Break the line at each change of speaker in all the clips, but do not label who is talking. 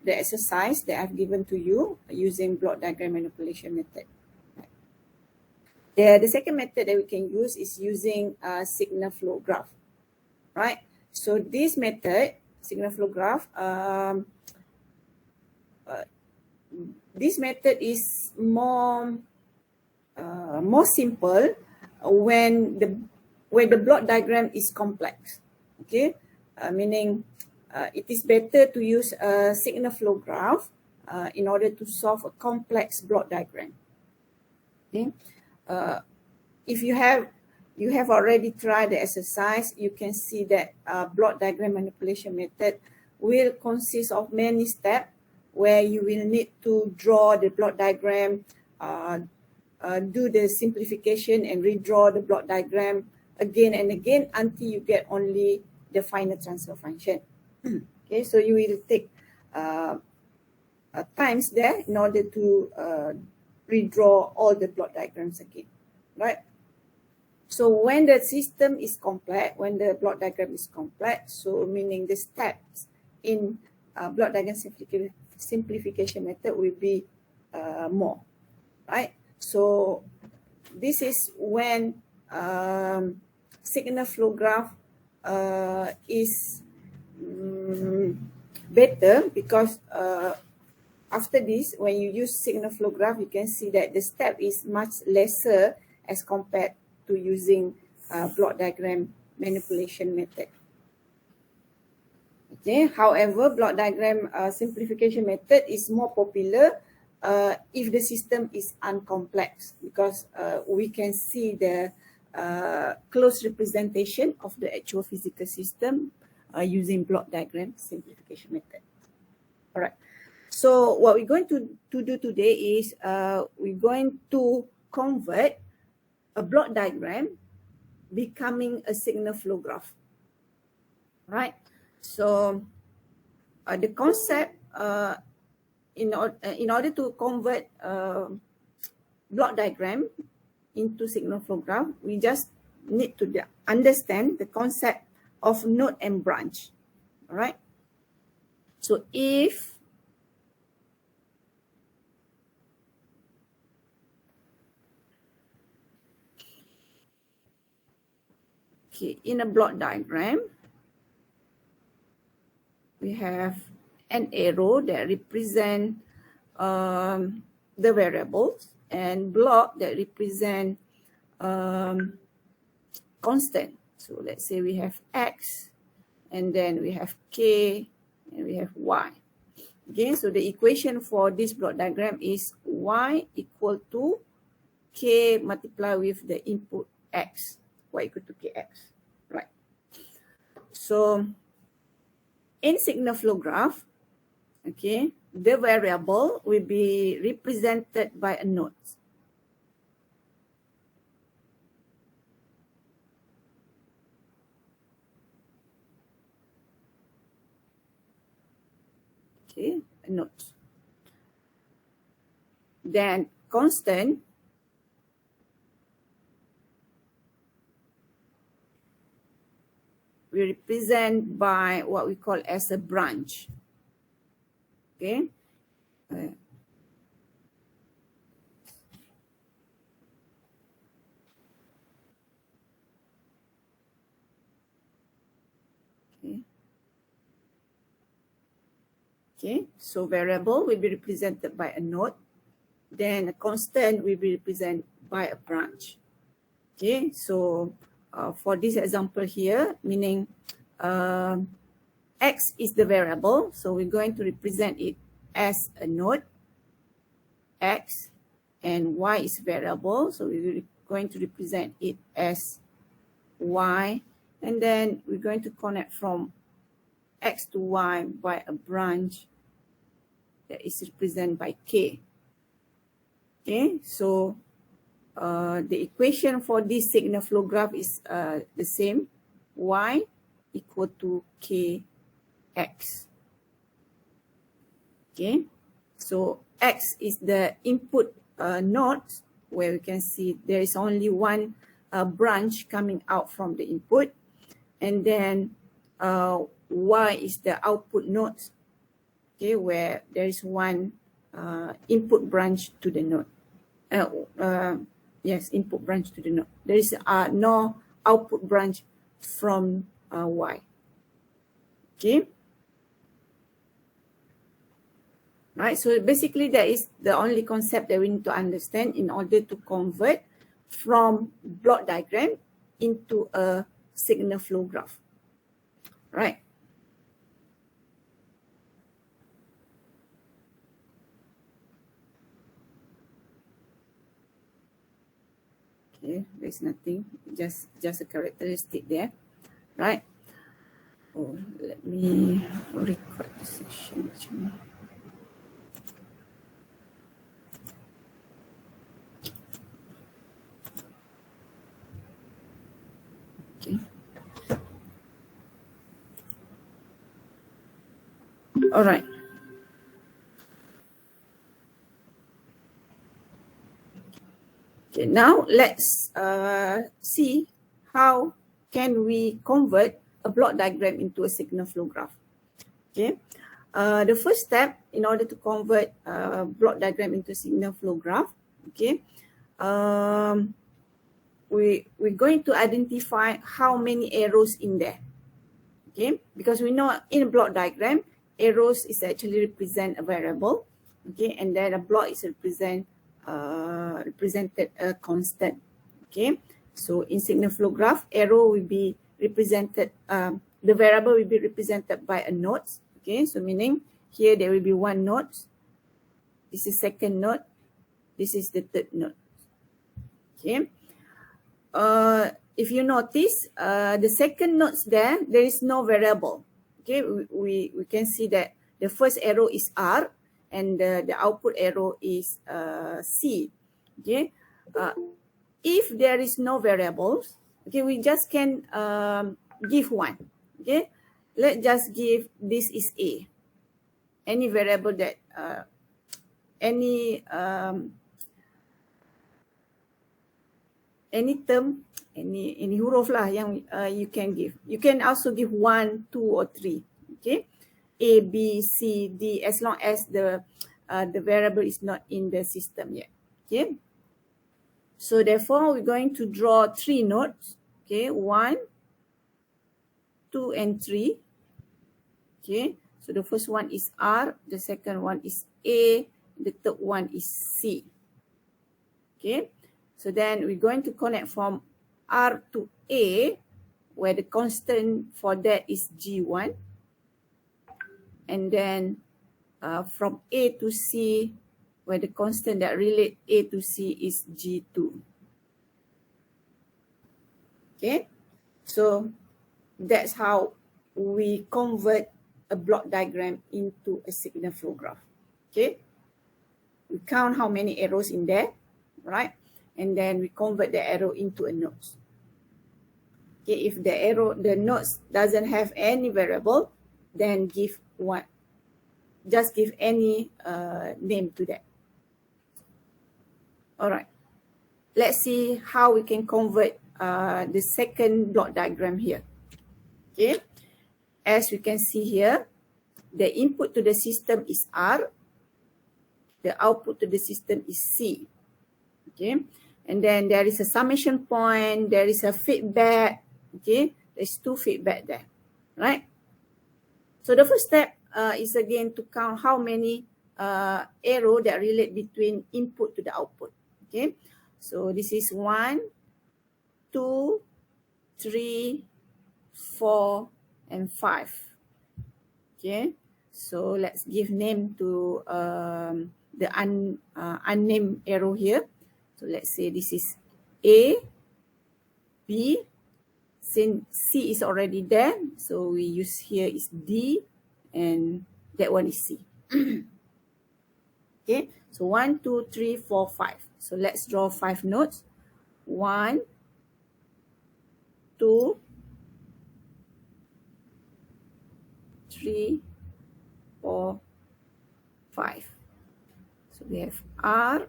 the exercise that I've given to you using block diagram manipulation method. The second method that we can use is using a signal flow graph, right? So this method, signal flow graph, this method is more simple when the block diagram is complex. Okay, meaning it is better to use a signal flow graph in order to solve a complex block diagram. Okay, if you have already tried the exercise, you can see that block diagram manipulation method will consist of many steps where you will need to draw the block diagram, do the simplification and redraw the block diagram again and again until you get only the final transfer function. Okay, so you will take times there in order to redraw all the block diagrams again, right? So when the system is complex, when the block diagram is complex, so meaning the steps in block diagram simplification method will be more, right? So this is when signal flow graph is better, because after this, when you use signal flow graph, you can see that the step is much lesser as compared to using block diagram manipulation method. Okay, however, block diagram simplification method is more popular if the system is uncomplex, because we can see the close representation of the actual physical system using block diagram simplification method. All right. So what we're going to do today is we're going to convert a block diagram becoming a signal flow graph. Right. So the concept in order to convert block diagram into signal flow graph, we just need to understand the concept of node and branch. All right. So if in a block diagram, we have an arrow that represent the variables and block that represent constant. So let's say we have X, and then we have K, and we have Y. Okay, so the equation for this block diagram is Y equal to K multiplied with the input X. Y equal to Kx, right? So in signal flow graph, okay, the variable will be represented by a node. Okay, a node. Then constant we represent by what we call as a branch. Okay. Okay. Okay, so variable will be represented by a node. Then a constant will be represented by a branch. Okay, so for this example here, meaning X is the variable, so we're going to represent it as a node, X, and Y is variable, so we're going to represent it as Y, and then we're going to connect from X to Y by a branch that is represented by K. Okay, so the equation for this signal flow graph is the same, Y equal to Kx. Okay, so X is the input node, where we can see there is only one branch coming out from the input, and then Y is the output node. okay, where there is one input branch to the node. Yes, input branch to the node. There is no output branch from Y. Okay. Right. So basically, that is the only concept that we need to understand in order to convert from block diagram into a signal flow graph. Right. Okay, there's nothing, just a characteristic there, right? Oh, let me record the session actually. Okay. All right. Okay, now let's see how can we convert a block diagram into a signal flow graph. Okay. The first step in order to convert a block diagram into a signal flow graph, okay, we're going to identify how many arrows in there. Okay, because we know in a block diagram, arrows is actually represent a variable, okay, and then a block is represented a constant. Okay, so in signal flow graph, arrow will be represented, the variable will be represented by a node. Okay, so meaning here there will be one node, this is second node, this is the third node. Okay. If you notice, the second nodes there is no variable. Okay, we can see that the first arrow is R and the output arrow is C. Okay, if there is no variables, okay, we just can give one. Okay, let's just give this is A. Any variable that any term, any huruf lah yang you can give. You can also give 1, 2 or 3. Okay, A, B, C, D, as long as the variable is not in the system yet. Okay, so therefore we're going to draw 3 nodes. Okay, 1, 2 and 3. Okay, so the first one is R, the second one is A, the third one is C. Okay, so then we're going to connect from R to A, where the constant for that is G1. And then from A to C, where the constant that relate A to C is G2. Okay, so that's how we convert a block diagram into a signal flow graph. Okay, we count how many arrows in there, right? And then we convert the arrow into a node. Okay, if the nodes doesn't have any variable, then give one, just give any name to that. All right, let's see how we can convert the second block diagram here. Okay, as we can see here, the input to the system is R, the output to the system is C. Okay, and then there is a summation point, there is a feedback. Okay, there's 2 feedback there, right? So the first step is again to count how many arrow that relate between input to the output. Okay, so this is 1, 2, 3, 4, and 5. Okay, so let's give name to the unnamed arrow here. So let's say this is A, B, since C is already there, so we use here is D, and that one is C. Okay, so 1, 2, 3, 4, 5. So let's draw 5 nodes. 1, 2, 3, 4, 5. So we have R,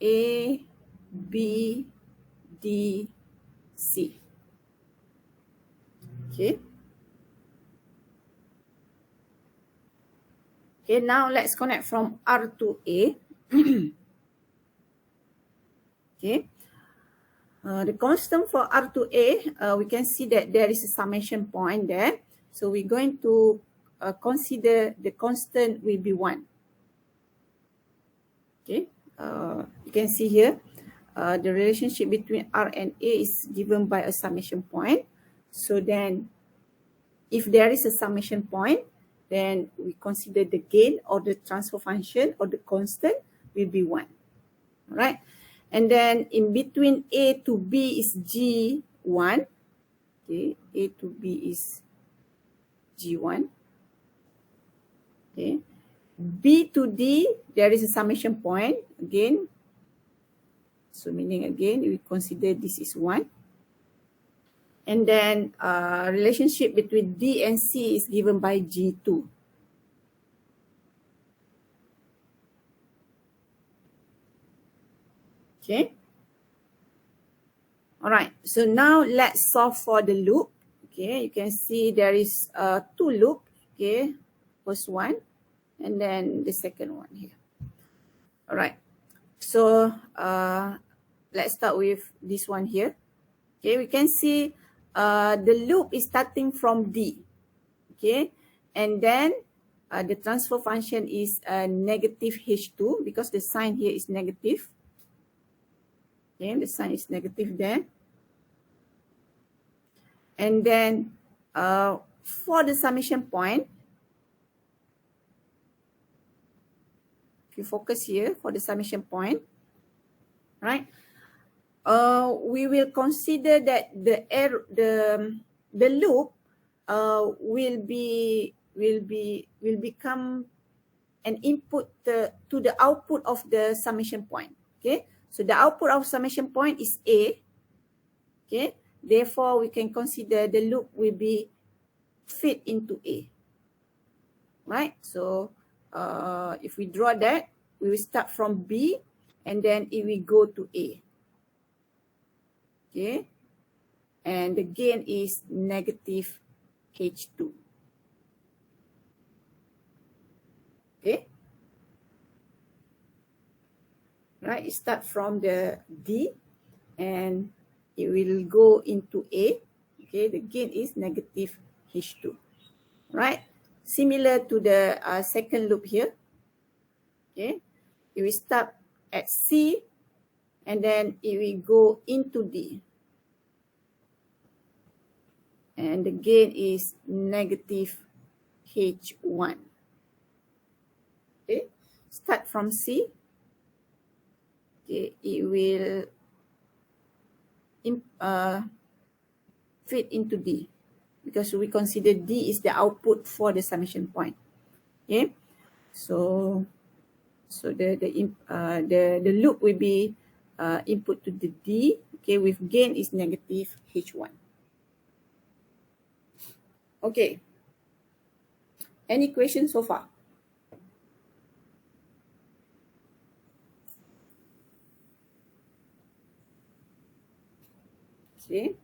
A, B, D, C. Okay. Okay, now let's connect from R to A. Okay. The constant for R to A, we can see that there is a summation point there. So we're going to consider the constant will be 1. Okay, you can see here, the relationship between R and A is given by a summation point. So then, if there is a summation point, then we consider the gain or the transfer function or the constant will be 1. All right. And then in between A to B is G1. Okay, A to B is G1. Okay. B to D, there is a summation point again. So meaning again, we consider this is 1. And then relationship between D and C is given by G2. Okay. All right. So now let's solve for the loop. Okay. You can see there is 2 loops. Okay. First one and then the second one here. All right. So let's start with this one here. Okay. We can see the loop is starting from D. Okay. And then the transfer function is negative H2 because the sign here is negative. Okay, the sign is negative there. And then for the summation point, if you focus here for the summation point, right? We will consider that the loop will become an input to the output of the summation point. Okay, so the output of summation point is A. Okay, therefore we can consider the loop will be fit into A. Right, so if we draw that, we will start from B and then it will go to A. Okay, and the gain is negative H2. Okay, right, it start from the D and it will go into A. Okay, the gain is negative H2. Right, similar to the second loop here. Okay, it will start at C and then it will go into D. And the gain is negative H1. Okay, start from C. Okay, it will fit into D because we consider D is the output for the summation point. Okay, so the loop will be input to the D. Okay, with gain is negative H1. Okay. Any questions so far? Okay.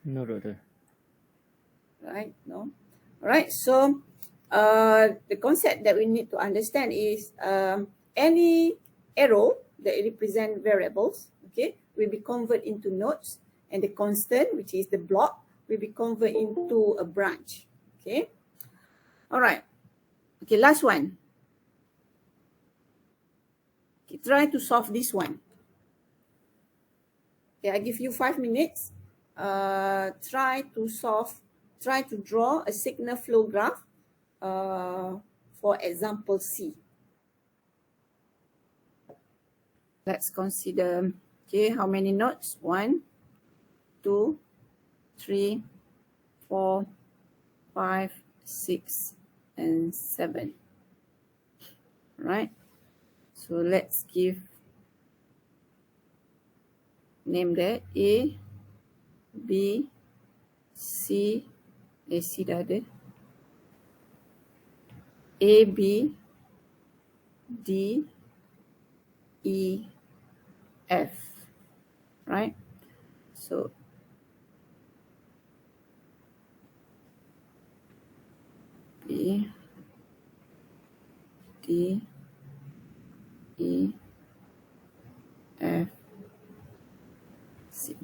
No, doctor.
Right, no. All right, so the concept that we need to understand is any arrow that represent variables, okay, will be converted into nodes, and the constant, which is the block, will be converted into a branch. Okay. All right. Okay, last one. Okay, try to solve this one. Okay, I give you 5 minutes. Try to draw a signal flow graph for example C. Let's consider, okay, how many nodes? 1, 2, 3, 4, 5, 6, and 7. Right? So let's name that A, B, C, C dah ada. A, B, D, E, F. Right? So B, D, E, F, C.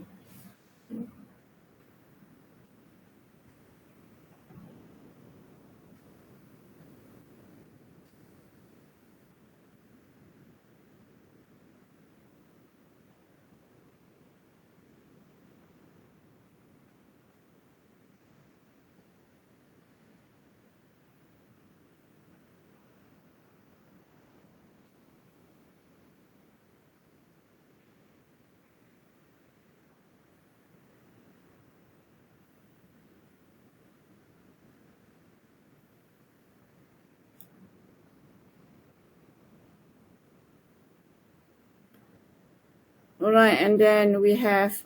All right, and then we have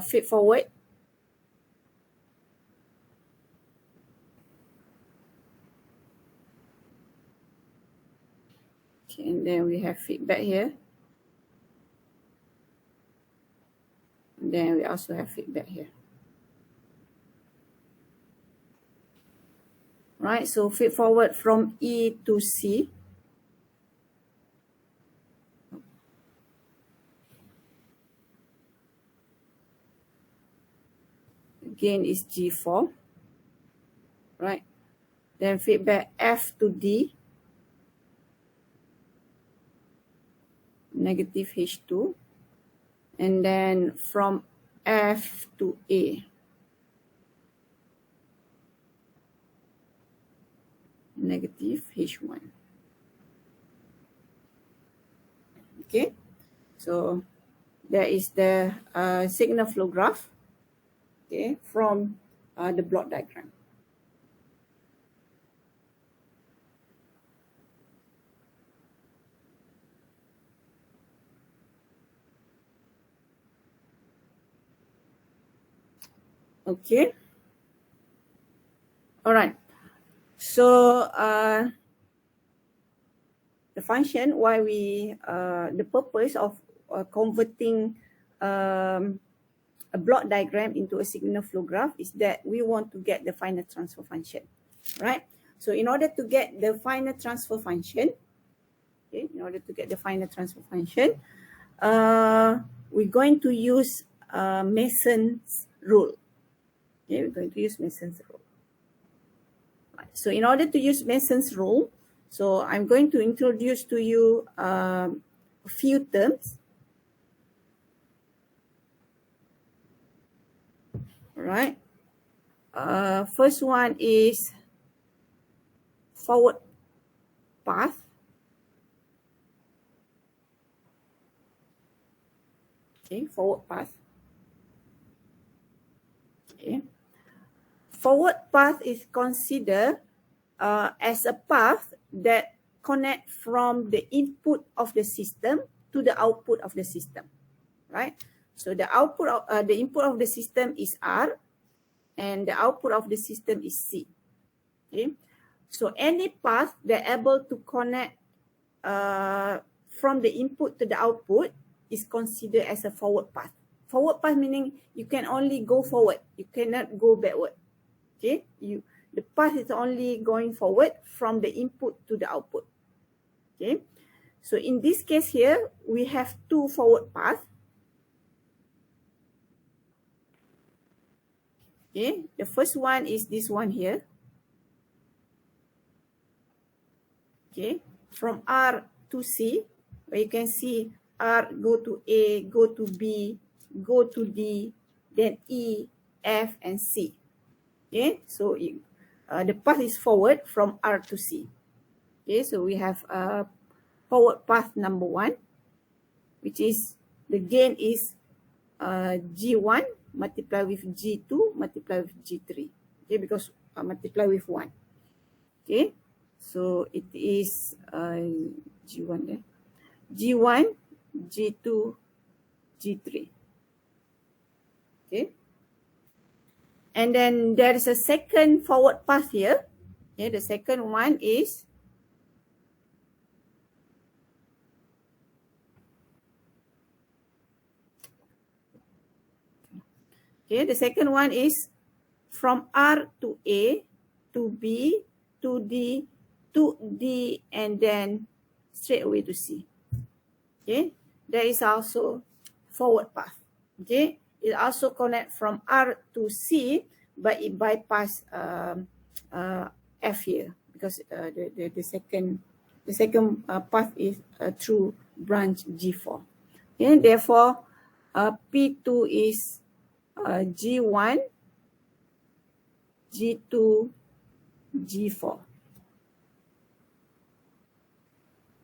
feed forward. Okay, and then we have feedback here. And then we also have feedback here. Right, so feed forward from E to C. Again is G4. Right, then feedback F to D. Negative H2. And then from F to A. Negative H1. Okay, so there is the signal flow graph, okay, from the block diagram. Okay, all right, so the function why we the purpose of converting a block diagram into a signal flow graph is that we want to get the final transfer function, right? So in order to get the final transfer function, okay, in order to get the final transfer function, we're going to use Mason's rule. Okay, we're going to use Mason's rule. Right. So in order to use Mason's rule, so I'm going to introduce to you a few terms. All right. First one is forward path. Okay, forward path. Okay. Forward path is considered as a path that connect from the input of the system to the output of the system, right? So the output of the input of the system is R, and the output of the system is C. Okay, so any path that able to connect from the input to the output is considered as a forward path. Forward path meaning you can only go forward, you cannot go backward. Okay, the path is only going forward from the input to the output. Okay, so in this case here, we have two forward paths. Okay, the first one is this one here. Okay, from R to C, where you can see R go to A, go to B, go to D, then E, F, and C. Okay, so the path is forward from R to C. Okay, so we have forward path number 1, which is the gain is G1 multiplied with G2 multiplied with G3. Okay, because multiply with 1. Okay, so it is G1 there. G1, G2, G3. Okay. And then there is a second forward path here. Okay, the second one is the second one is from R to A to B to D, to D, and then straight away to C. Okay, there is also forward path. Okay, it also connect from R to C, but it bypass F here because the second path is through branch G4. Okay, therefore P2 is G1, G2, G4.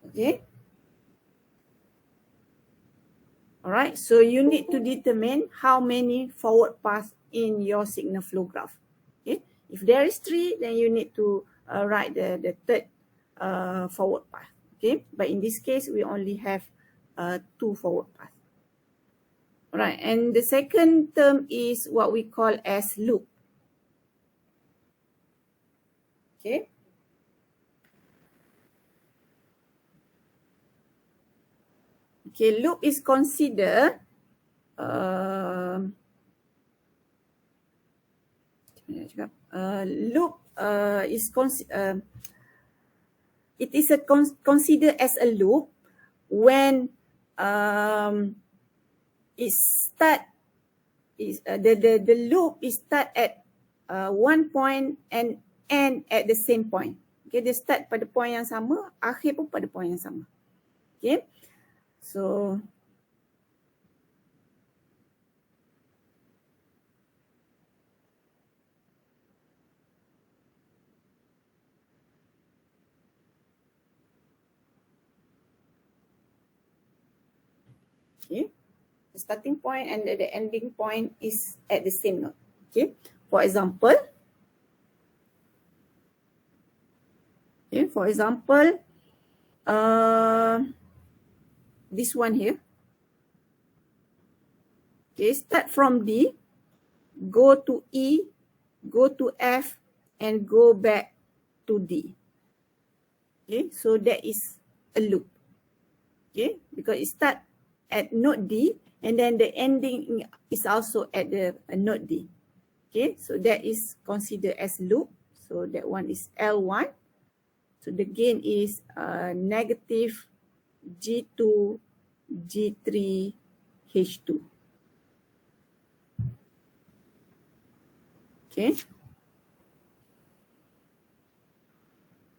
Okay. All right. So you need to determine how many forward paths in your signal flow graph. Okay. If there is 3, then you need to write the third forward path. Okay. But in this case, we only have 2 forward paths. All right. And the second term is what we call as loop. Okay. Okay, loop is considered it is considered as a loop when it start is the loop is start at one point and end at the same point. Okay, dia start pada point yang sama, akhir pun pada point yang sama. Okay, so okay, the starting point and the ending point is at the same node. Okay, for example, this one here. Okay, start from D, go to E, go to F, and go back to D. Okay, so that is a loop. Okay, because it start at node D and then the ending is also at the node D. Okay, so that is considered as loop. So that one is L1. So the gain is negative G2, G3, H2. Okay.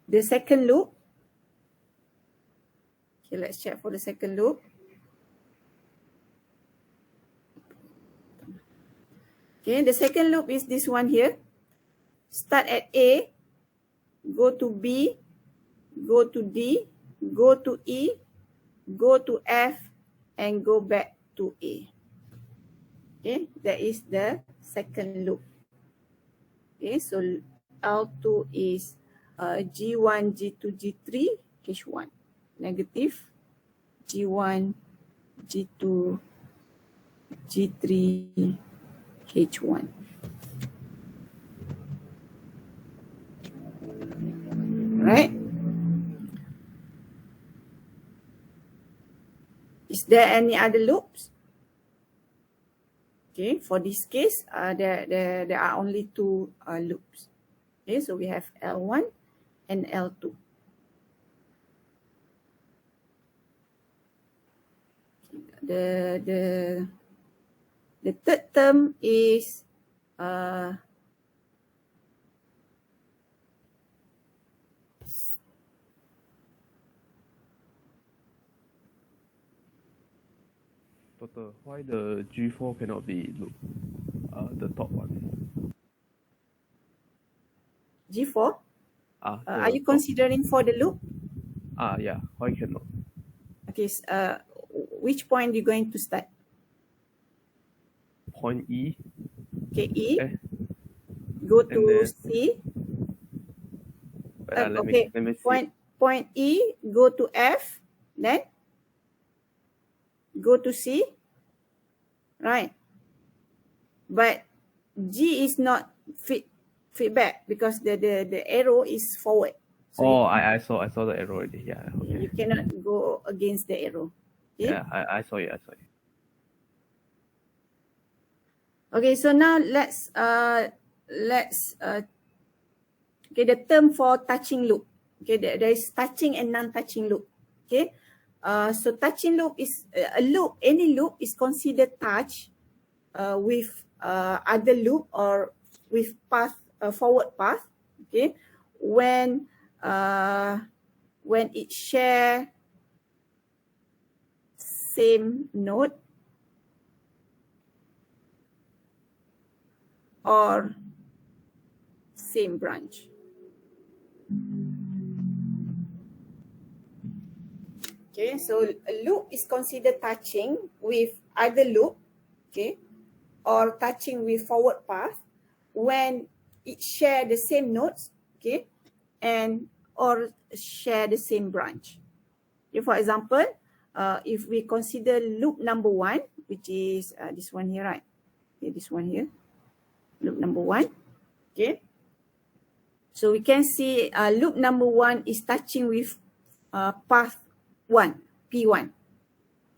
The second loop. Okay, let's check for the second loop. Okay, the second loop is this one here. Start at A, go to B, go to D, go to E, go to F, and go back to A. Okay, that is the second loop. Okay, so L2 is G1, G2, G3, H1. Negative G1, G2, G3, H1. Right? Is there any other loops? Okay, for this case, there are only 2 loops. Okay, so we have L1 and L2. The third term is
Doctor, why the G4 cannot be loop? The top one.
G4? Are you
top.
considering for the loop?
Yeah. Why cannot?
Okay, which point you going to start?
Point E.
Okay, E.
Okay.
Go to
then,
C.
let
Okay,
me see.
point E, go to F, then go to C, right? But G is not feedback because the arrow is forward. So
I saw the arrow already. Yeah. Okay.
you cannot go against the arrow. Okay?
Yeah, I saw it.
Okay, so now let's Okay, the term for touching loop. Okay, there is touching and non-touching loop. Okay, so touching loop is a loop. Any loop is considered touch with other loop or with path, forward path. Okay, when it share same node or same branch. Okay, so a loop is considered touching with either loop, okay, or touching with forward path when it share the same nodes, okay, and or share the same branch. Okay, for example, if we consider loop number 1, which is this one here, right? Okay, this one here, loop number 1, okay. So we can see loop number 1 is touching with path 1, P1.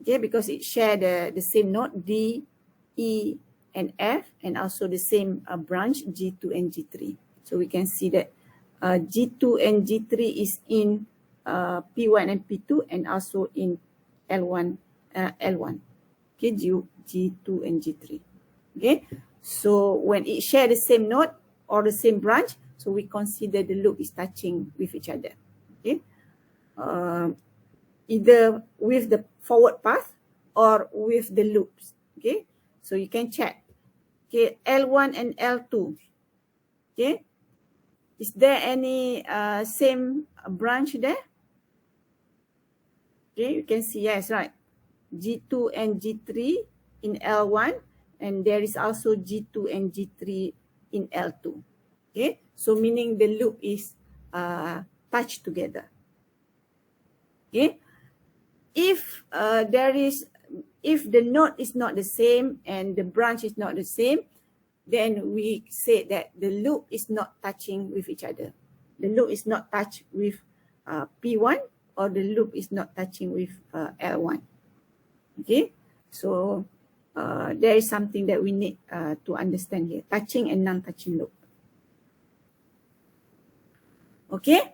Okay, because it share the same node D, E, and F, and also the same branch G2 and G3. So we can see that G2 and G3 is in P1 and P2, and also in L1. Okay, G2 and G3. Okay, so when it share the same node or the same branch, so we consider the loop is touching with each other. Okay, either with the forward path or with the loops. Okay, so you can check. Okay, L1 and L2. Okay, is there any same branch there? Okay, you can see, yes, right. G2 and G3 in L1, and there is also G2 and G3 in L2. Okay, so meaning the loop is touched together. Okay, if the node is not the same and the branch is not the same, then we say that the loop is not touching with each other. The loop is not touched with P1, or the loop is not touching with L1. Okay, so there is something that we need to understand here: touching and non-touching loop. Okay,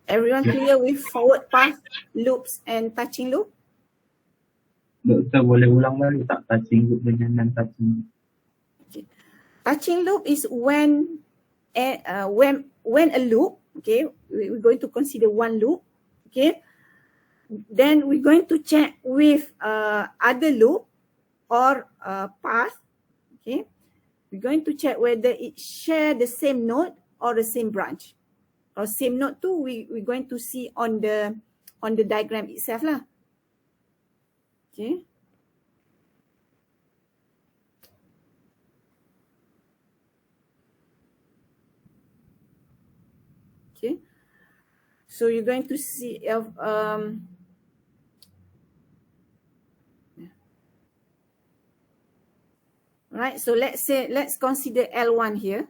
everyone clear with forward path loops and touching loop?
Doktor boleh ulang balik tak touching loop dengan non-touching?
Okay. Touching loop is when a loop, okay, we're going to consider one loop, okay, then we're going to check with other loop or path, okay. We're going to check whether it share the same node or the same branch. Or same node too, we're going to see on the diagram itself lah. Okay. Okay. So you're going to see right. So let's consider L1 here.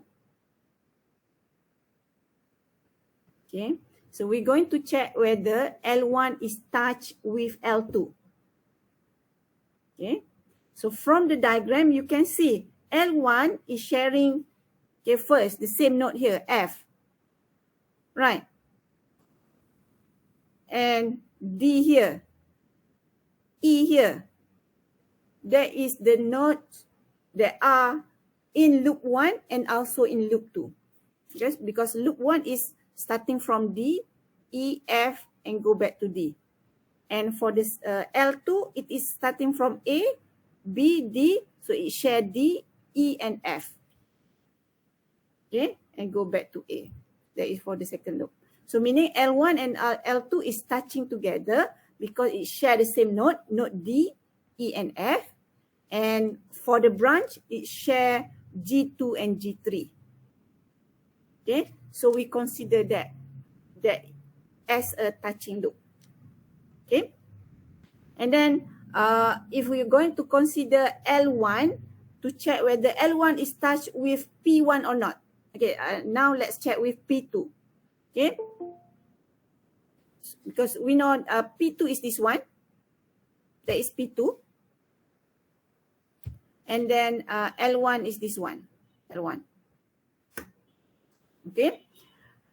Okay. So we're going to check whether L1 is touched with L2. Okay. So from the diagram, you can see L1 is sharing, okay, first the same node here, F. Right. And D here, E here. That is the nodes that are in loop 1 and also in loop 2. Just because loop 1 is starting from D, E, F, and go back to D. And for this L2, it is starting from A, B, D, so it share D, E, and F. Okay, and go back to A. That is for the second loop. So meaning L1 and L2 is touching together because it share the same node, node D, E, and F. And for the branch, it share G2 and G3. Okay, so we consider that as a touching loop. Okay, and then if we're going to consider L1 to check whether L1 is touched with P1 or not. Okay, now let's check with P2. Okay, because we know P2 is this one. That is P2. And then L1 is this one, L1. Okay,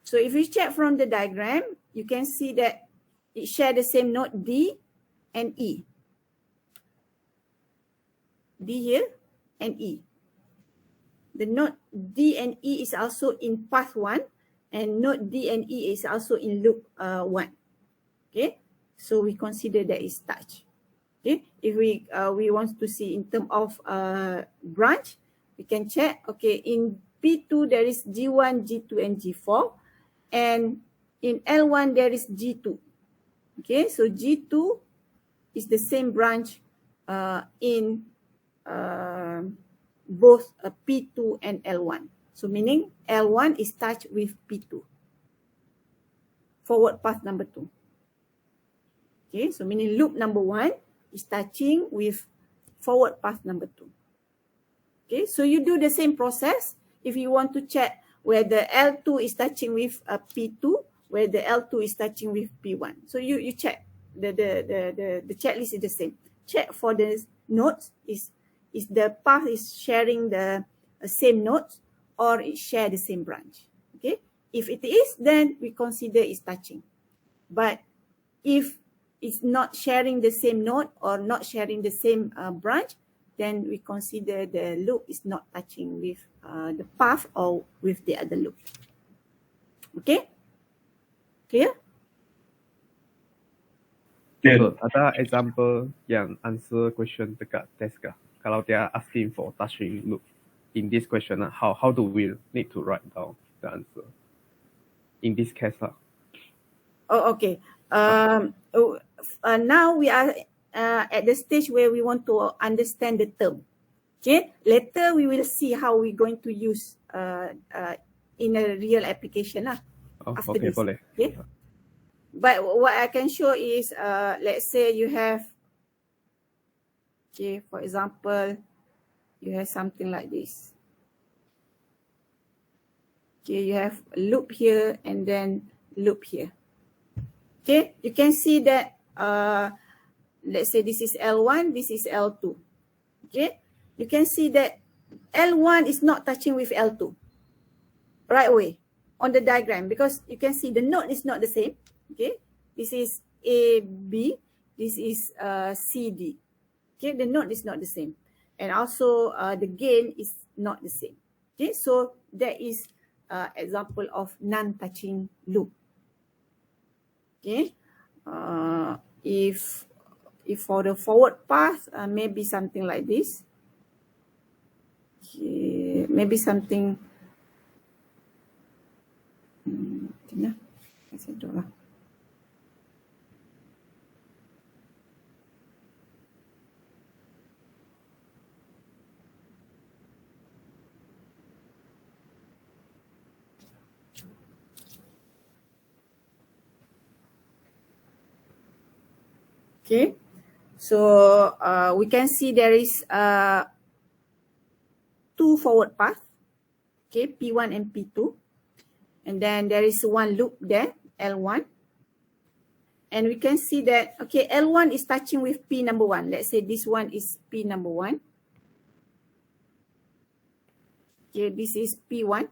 so if we check from the diagram, you can see that it share the same node D and E. D here and E. The node D and E is also in path 1, and node D and E is also in loop 1. Okay, so we consider that is touch. Okay, if we want to see in terms of branch, we can check. Okay, in P2 there is G1, G2, and G4, and in L1 there is G2. Okay, so G2 is the same branch in both P2 and L1. So meaning L1 is touched with P2. Forward path number 2. Okay, so meaning loop number 1 is touching with forward path number 2. Okay, so you do the same process if you want to check whether L2 is touching with P2, whether L2 is touching with P1. So you check. The checklist is the same. Check for the nodes is the path is sharing the same nodes or it share the same branch. Okay, if it is, then we consider it's touching. But if it's not sharing the same node or not sharing the same branch, then we consider the loop is not touching with the path or with the other loop. Okay, clear?
So, ada example yang answer question dekat test kah? Kalau dia asking for touching loop, in this question, how do we need to write down the answer? In this case,
Oh, okay. Now we are at the stage where we want to understand the term. Okay. Later we will see how we're going to use in a real application lah. After
okay,
this.
boleh.
Okay. But what I can show is, let's say you have, okay, for example, you have something like this. Okay, you have a loop here and then loop here. Okay, you can see that, let's say this is L1, this is L2. Okay, you can see that L1 is not touching with L2 right away on the diagram because you can see the node is not the same. Okay, this is A, B, this is C, D. Okay, the node is not the same. And also the gain is not the same. Okay, so that is example of non-touching loop. Okay, if for the forward path, maybe something like this. Okay, maybe something. Okay, so we can see there is 2 forward paths, okay, P1 and P2. And then there is one loop there, L1. And we can see that, okay, L1 is touching with P number 1. Let's say this one is P number 1. Okay, this is P1.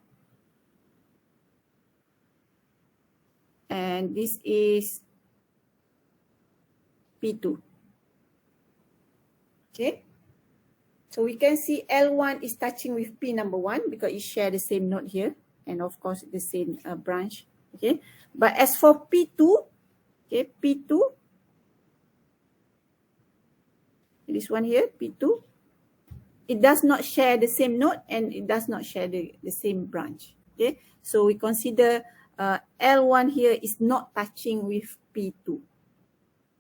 And this is P2. Okay. So we can see L1 is touching with P number 1 because it share the same node here. And of course, the same branch. Okay. But as for P2, okay, P2, this one here, P2, it does not share the same node and it does not share the same branch. Okay. So we consider L1 here is not touching with P2.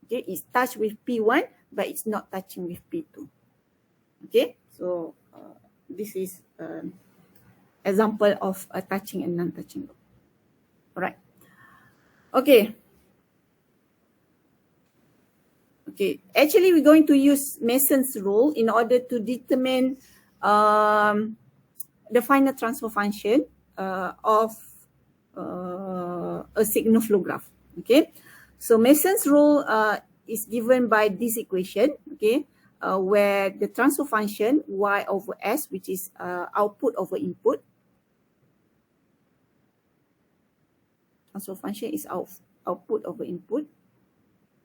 Okay, it's touched with P1, but it's not touching with P2. Okay, so this is example of a touching and non-touching loop. All right. Okay. Okay, actually we're going to use Mason's rule in order to determine the final transfer function of a signal flow graph. Okay, so Mason's rule is given by this equation. Okay, where the transfer function y over s, which is output over input, transfer function is output over input.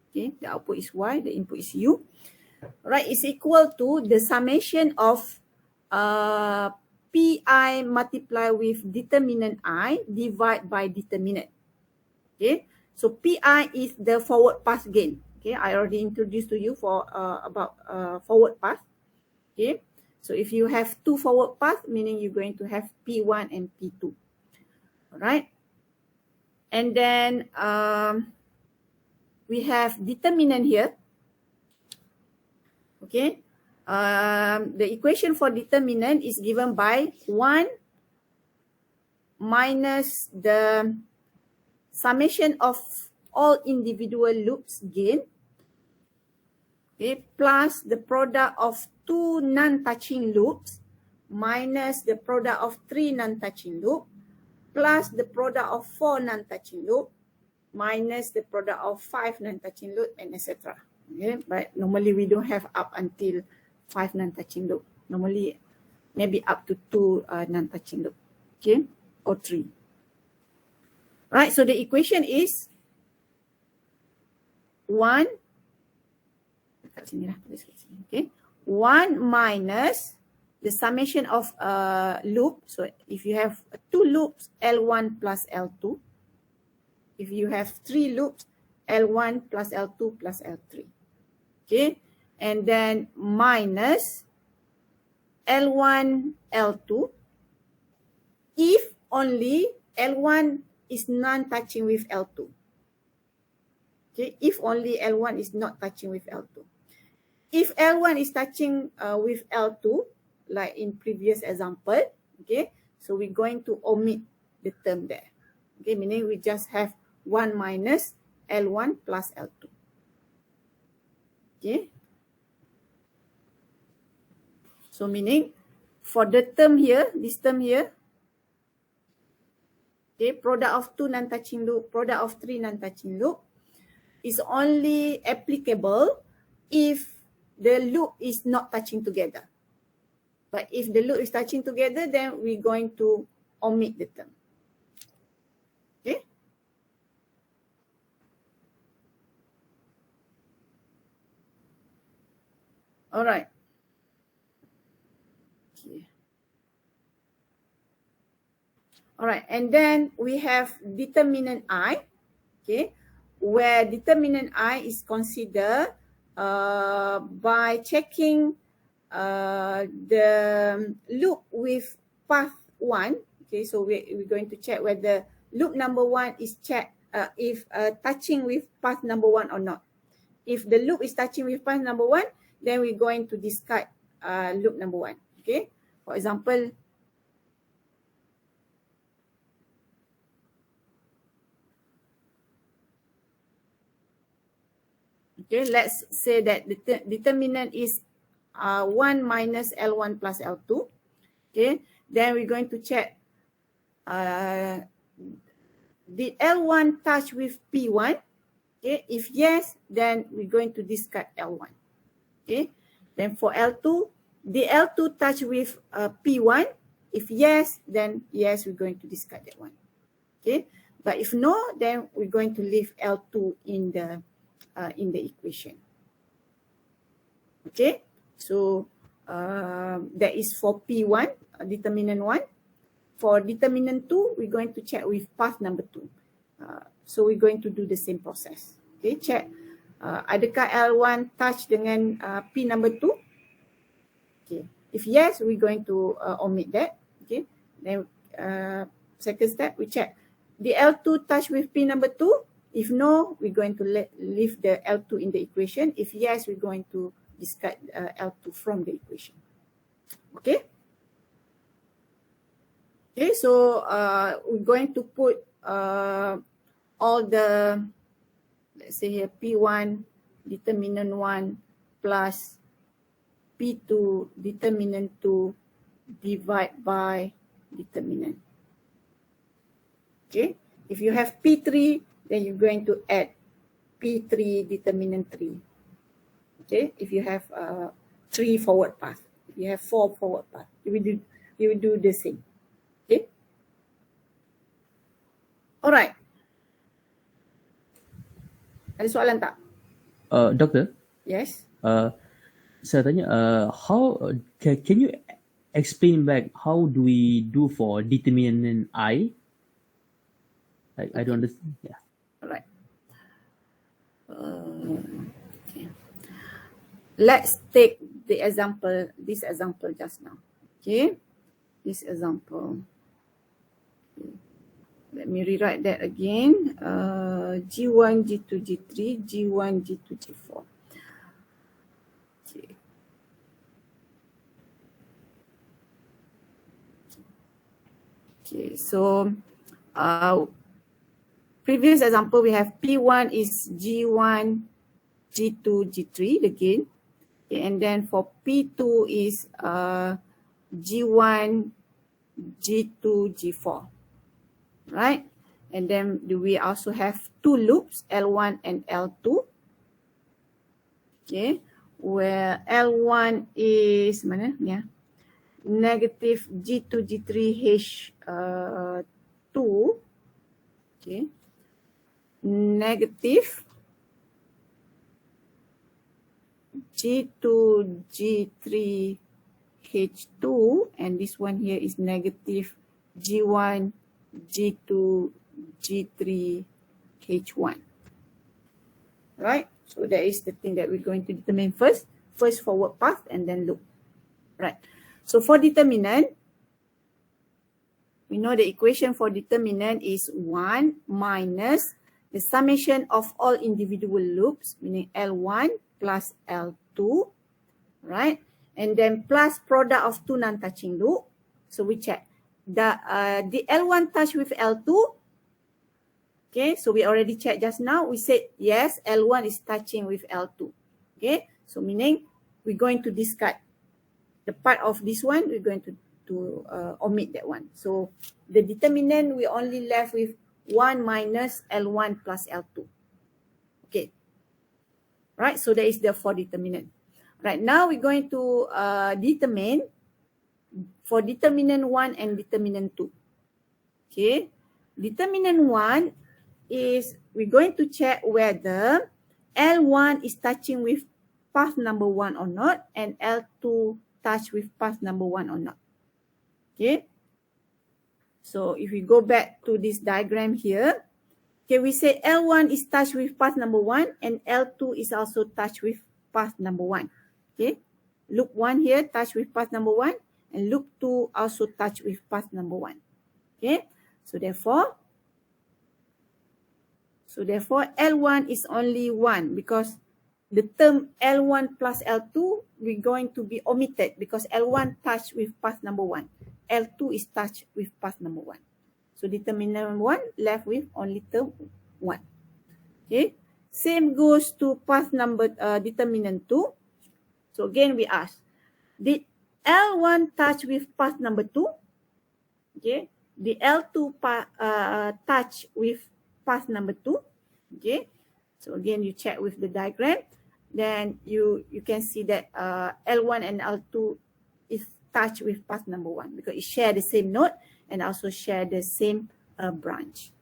Okay, the output is y, the input is u. Right, is equal to the summation of pi multiply with determinant I divide by determinant. Okay, so pi is the forward path gain. Okay, I already introduced to you for about forward path. Okay, so if you have two forward path, meaning you're going to have P1 and P2. All right, and then we have determinant here. Okay, the equation for determinant is given by 1 minus the summation of all individual loops gain, okay, plus the product of 2 non-touching loops minus the product of 3 non-touching loop plus the product of 4 non-touching loop minus the product of 5 non-touching loop, and etc. Okay, but normally we don't have up until 5 non-touching loop. Normally maybe up to 2 non-touching loop, okay, or 3. Right, so the equation is 1, okay, 1 minus the summation of loop. So if you have 2 loops, L1 plus L2. If you have 3 loops, L1 plus L2 plus L3. Okay, and then minus L1, L2 if only L1 is non-touching with L2. Okay, if only L1 is not touching with L2. If L1 is touching with L2, like in previous example, okay, so we're going to omit the term there. Okay, meaning we just have 1 minus L1 plus L2. Okay. So meaning for the term here, this term here, okay, product of 2 non-touching loop, product of 3 non-touching loop is only applicable if the loop is not touching together. But if the loop is touching together, then we're going to omit the term. Okay. All right. Okay. All right, and then we have determinant I, okay, where determinant I is considered by checking the loop with path 1. Okay, so we're going to check whether loop number 1 is checked if touching with path number 1 or not. If the loop is touching with path number 1, then we're going to discard loop number 1. Okay, for example, okay, let's say that the determinant is 1 minus L1 plus L2. Okay, then we're going to check did L1 touch with P1? Okay, if yes, then we're going to discard L1. Okay, then for L2, did L2 touch with P1? If yes, then yes, we're going to discard that one. Okay, but if no, then we're going to leave L2 in the equation. Okay, so that is for P1, determinant 1. For determinant 2, we're going to check with path number 2. So we're going to do the same process. Okay, check adakah L1 touch dengan P number 2? Okay, if yes, we're going to omit that. Okay, then second step, we check the L2 touch with P number 2. If no, we're going to leave the L2 in the equation. If yes, we're going to discard L2 from the equation. Okay. Okay, so we're going to put all the, let's say here, P1 determinant 1 plus P2 determinant 2 divide by determinant. Okay, if you have P3, then you're going to add P3 determinant 3. Okay, if you have 3 forward path, if you have 4 forward path, you will do the same. Okay. All right. Ada soalan tak?
Doctor,
Yes.
saya tanya, can you explain back how do we do for determinant I? I don't understand. Yeah.
Alright. Okay. Let's take this example just now. Okay. This example. Okay. Let me rewrite that again. G1, G2, G3, G1, G2, G4. Okay. Okay, so previous example we have P1 is G1, G2, G3 again. Okay, and then for P2 is G1, G2, G4. Right? And then we also have two loops, L1 and L2. Okay, where L1 is mana? Yeah. Negative G2, G3, H2. Okay. Negative G2, G3, H2, and this one here is negative G1, G2, G3, H1. Right? So that is the thing that we're going to determine first. First forward path and then loop. Right. So for determinant, we know the equation for determinant is 1 minus the summation of all individual loops, meaning L1 plus L2, right? And then plus product of two non-touching loop. So we check. The L1 touch with L2. Okay, so we already checked just now. We said, yes, L1 is touching with L2. Okay, so meaning we're going to discard the part of this one. We're going to omit that one. So the determinant, we only left with 1 minus L1 plus L2. Okay. Right, so that is the for determinant. Right, now we're going to determine for determinant 1 and determinant 2. Okay. Determinant 1 is we're going to check whether L1 is touching with path number 1 or not, and L2 touch with path number 1 or not. Okay. So if we go back to this diagram here, okay, we say L1 is touched with path number 1 and L2 is also touched with path number 1. Okay. Loop 1 here touched with path number 1 and loop 2 also touched with path number 1. Okay. So therefore L1 is only 1 because the term L1 plus L2 we're going to be omitted because L1 touched with path number 1. L2 is touched with path number 1. So determinant 1 left with only term 1. Okay. Same goes to path number determinant 2. So again we ask, did L1 touch with path number 2? Okay. The L2 touch with path number 2. Okay. So again you check with the diagram. Then you can see that L1 and L2 is touched with path number 1 because it share the same node and also share the same branch.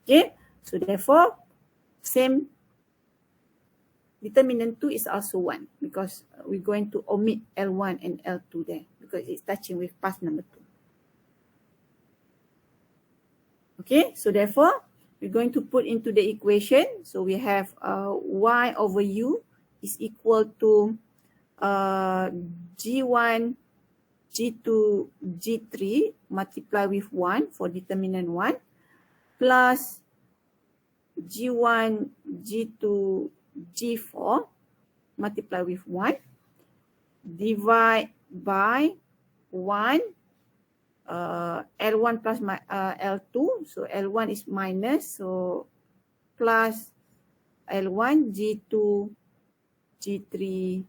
Okay, so therefore same determinant 2 is also 1 because we're going to omit L1 and L2 there because it's touching with path number 2. Okay, so therefore we're going to put into the equation. So we have y over u is equal to G1, G2, G3 multiply with 1 for determinant 1 plus G1, G2, G4 multiply with 1 divide by 1 L1 plus L2. So L1 is minus, so plus L1, G2, G3,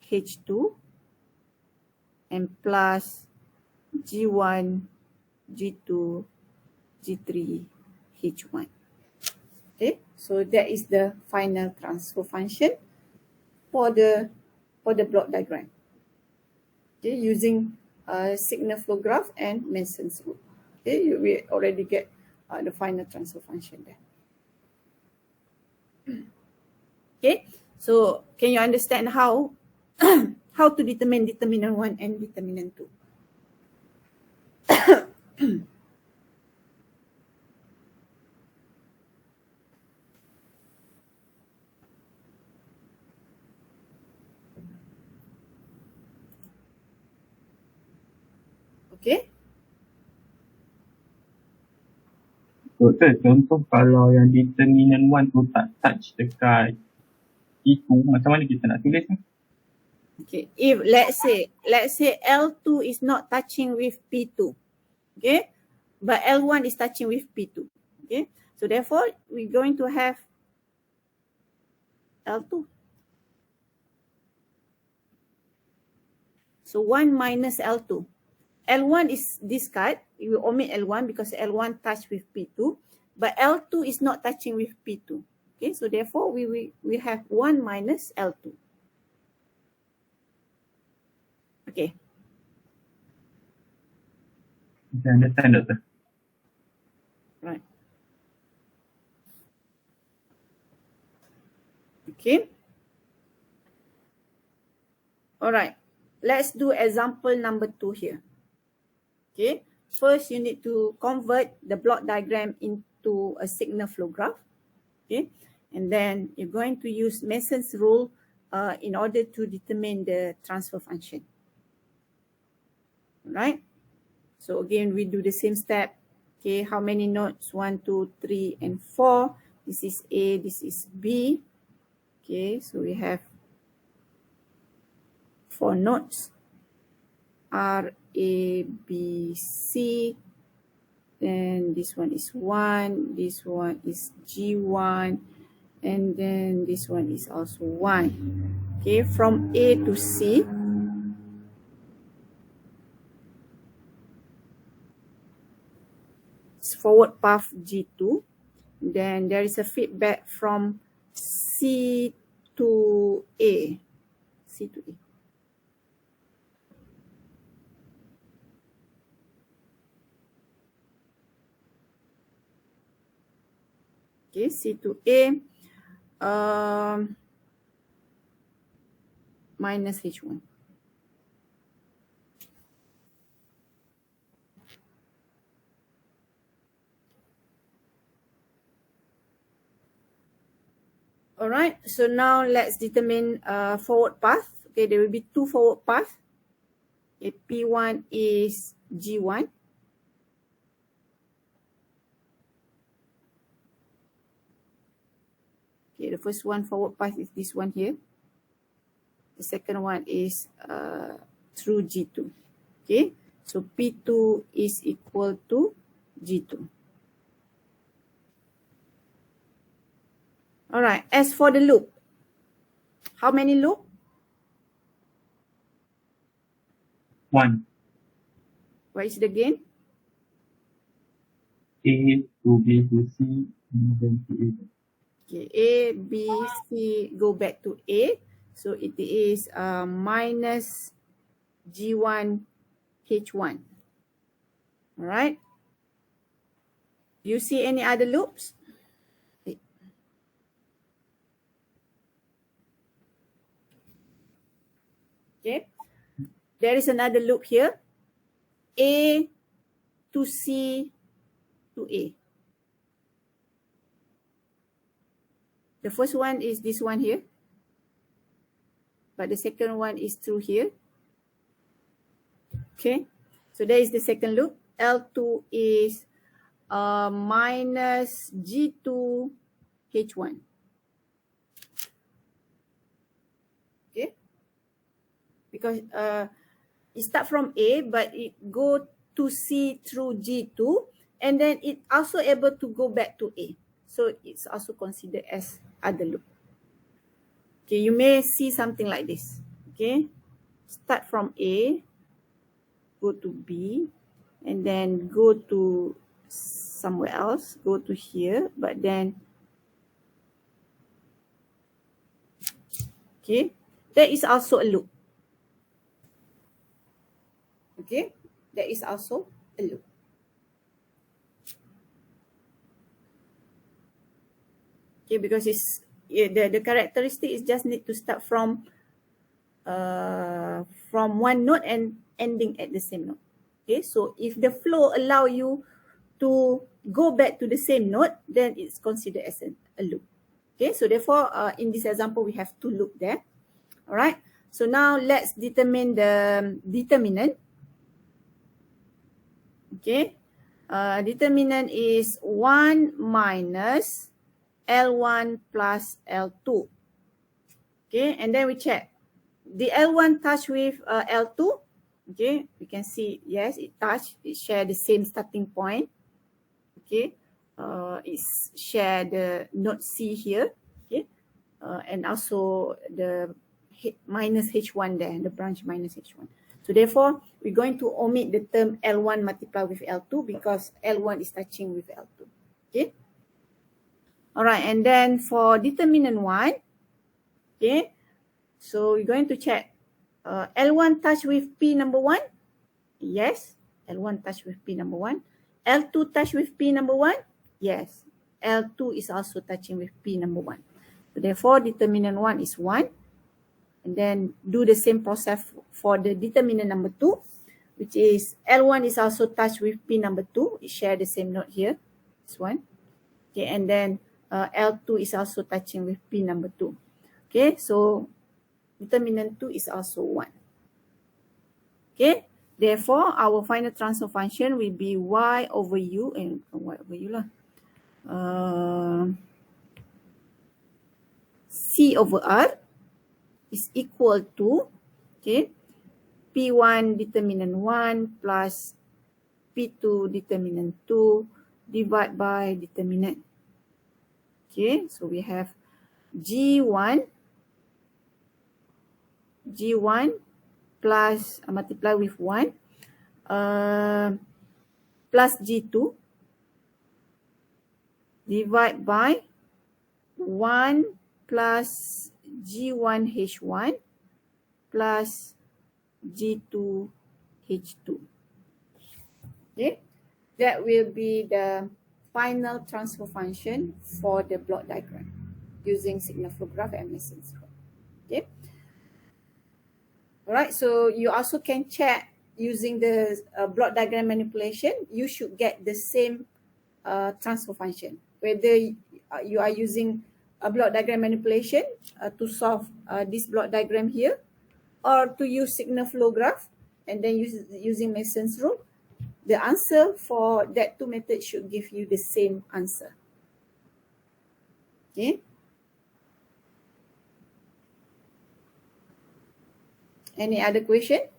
H2 and plus G1, G2, G3, H1. Okay, so that is the final transfer function for the block diagram. Okay, using signal flow graph and Mason's rule. Okay, we already get the final transfer function there. Okay, so can you understand how how to determine determinant 1 and determinant 2? Okay,
Doktor, contoh kalau yang determinant 1 tu tak touch dekat itu, macam mana kita nak tulis ni?
okay. If let's say L2 is not touching with P2, okay, but L1 is touching with P2, okay. So therefore, we're going to have L2. So 1 minus L2. L1 is discard. We will omit L1 because L1 touch with P2, but L2 is not touching with P2. Okay, so therefore we have 1 minus L2. Okay.
Kita understand, Doktor.
Right. Okay. All right. Let's do example number 2 here. Okay. First, you need to convert the block diagram into a signal flow graph. Okay. And then you're going to use Mason's rule in order to determine the transfer function. Right. So again, we do the same step. Okay. How many nodes? 1, 2, 3, and 4. This is A, this is B. Okay. So we have 4 nodes, R, A, B, C. Then this one is 1, this one is G1, and then this one is also 1. Okay, from A to C. It's forward path G2. Then there is a feedback from C to A. C to A. Okay, C to A minus H1. All right, so now let's determine forward path. Okay, there will be 2 forward paths. Okay, P1 is G1. Okay, the first one forward path is this one here. The second one is through G2. Okay, so P2 is equal to G2. All right, as for the loop, how many loop?
1.
What is it again?
A to B to C, and then to A.
Okay, A, B, C go back to A. So it is minus G1, H1. All right. Do you see any other loops? Okay. There is another loop here. A to C to A. The first one is this one here. But the second one is through here. Okay. So there is the second loop. L2 is minus G2 H1. Okay. Because it start from A, but it go to C through G2, and then it also able to go back to A. So it's also considered as other loop. Okay, you may see something like this. Okay, start from A, go to B, and then go to somewhere else, go to here, but then, okay, there is also a loop. Okay, there is also a loop. Okay, because it's the characteristic is just need to start from one node and ending at the same node. Okay, so if the flow allow you to go back to the same node, then it's considered as a loop. Okay, so therefore, in this example, we have two loops there. All right, so now let's determine the determinant. Okay, determinant is 1 minus L1 plus L2. Okay, and then we check. The L1 touch with L2. Okay, we can see, yes, it touch. It share the same starting point. Okay, it share the node C here. Okay, and also the minus H1 there, the branch minus H1. So therefore, we're going to omit the term L1 multiplied with L2 because L1 is touching with L2. Okay. All right, and then for determinant 1, okay, so we're going to check L1 touch with P number 1. Yes, L1 touch with P number 1. L2 touch with P number 1. Yes, L2 is also touching with P number 1. So therefore, determinant 1 is 1. And then do the same process for the determinant number 2, which is L1 is also touched with P number 2. It share the same node here, this one. Okay, and then L2 is also touching with P number 2. Okay, so determinant 2 is also 1. Okay, therefore, our final transfer function will be y over u, and y over u lah. C over R is equal to, okay, P1 determinant 1 plus P2 determinant 2 divided by determinant. Okay, so we have G1 plus multiply with 1 plus G2 divided by 1 plus G1H1 plus G2H2. Okay, that will be the final transfer function for the block diagram using signal flow graph and Mason's rule. Okay. All right, so you also can check using the block diagram manipulation. You should get the same transfer function, whether you are using a block diagram manipulation to solve this block diagram here, or to use signal flow graph and then using Mason's rule. The answer for that two methods should give you the same answer. Okay. Any other question?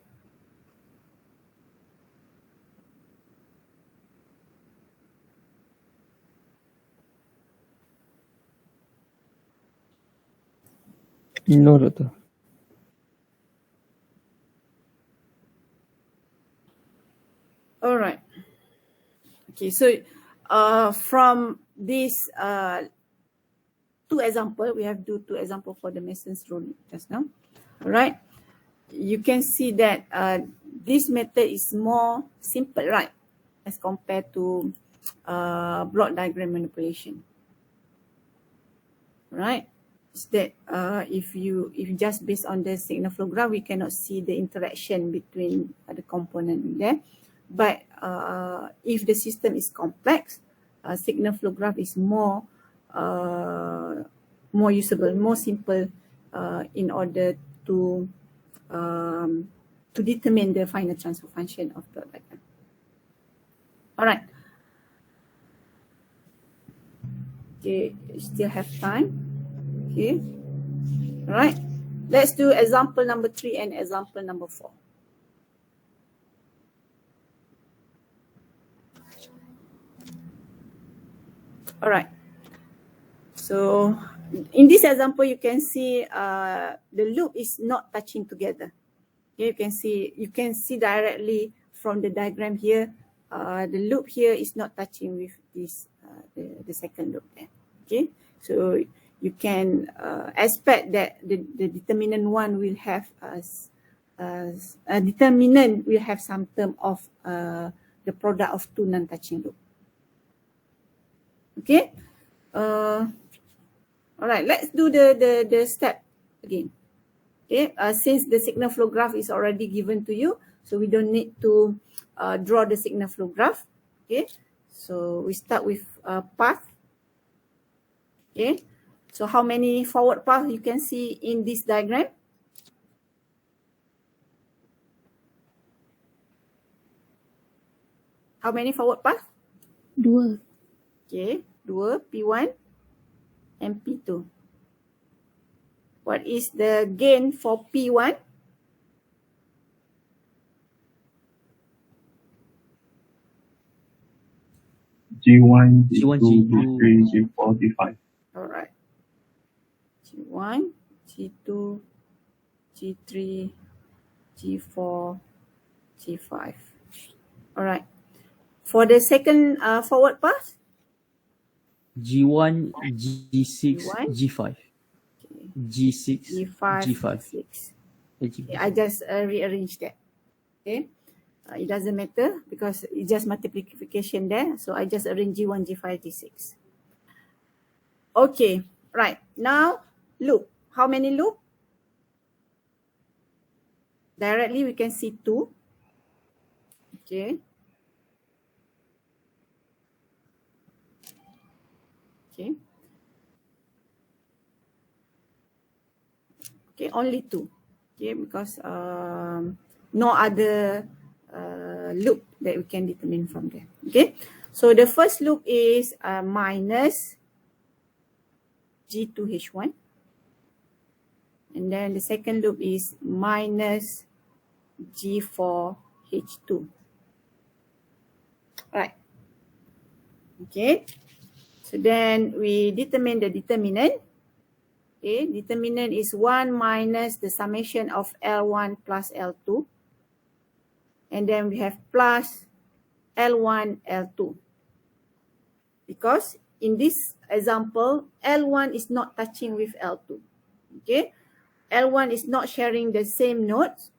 No, Doctor.
All right. Okay, so from this two example, we have do two example for the Mason's rule just now. All right. You can see that this method is more simple, right, as compared to block diagram manipulation. Right? Is that if just based on the signal flow graph, we cannot see the interaction between the component there. But if the system is complex, signal flow graph is more usable, more simple in order to determine the final transfer function of block diagram. All right. Okay, still have time. Okay. All right. Let's do example number 3 and example number 4. All right. So in this example, you can see the loop is not touching together. Okay, you can see directly from the diagram here. The loop here is not touching with this the second loop there. Okay, so you can expect that the determinant 1 will have a determinant will have some term of the product of two non-touching loop. Okay. All right, let's do the step again. Okay, since the signal flow graph is already given to you, so we don't need to draw the signal flow graph. Okay, so we start with path. Okay, so how many forward path you can see in this diagram? How many forward path?
2.
Okay, 2, P1 and P2. What is the gain for P1?
G1,
G1,
G2,
G2.
G3, G4, G5.
All right. G1, G2, G3, G4, G5. All right. For the second forward path?
G1, G6,
G1.
G5.
Okay.
G6,
G5,
G5.
G6.
G5.
Okay, I just rearrange that. Okay. It doesn't matter because it's just multiplication there. So I just arrange G1, G5, G6. Okay. Right. Now, loop. How many loop? Directly we can see 2. Okay. Okay. Okay, only 2. Okay, because no other loop that we can determine from there. Okay, so the first loop is minus G2H1. And then the second loop is minus G4H2. Right. Okay. So then we determine the determinant. Okay, determinant is 1 minus the summation of L1 plus L2. And then we have plus L1, L2. Because in this example, L1 is not touching with L2. Okay, L1 is not sharing the same nodes,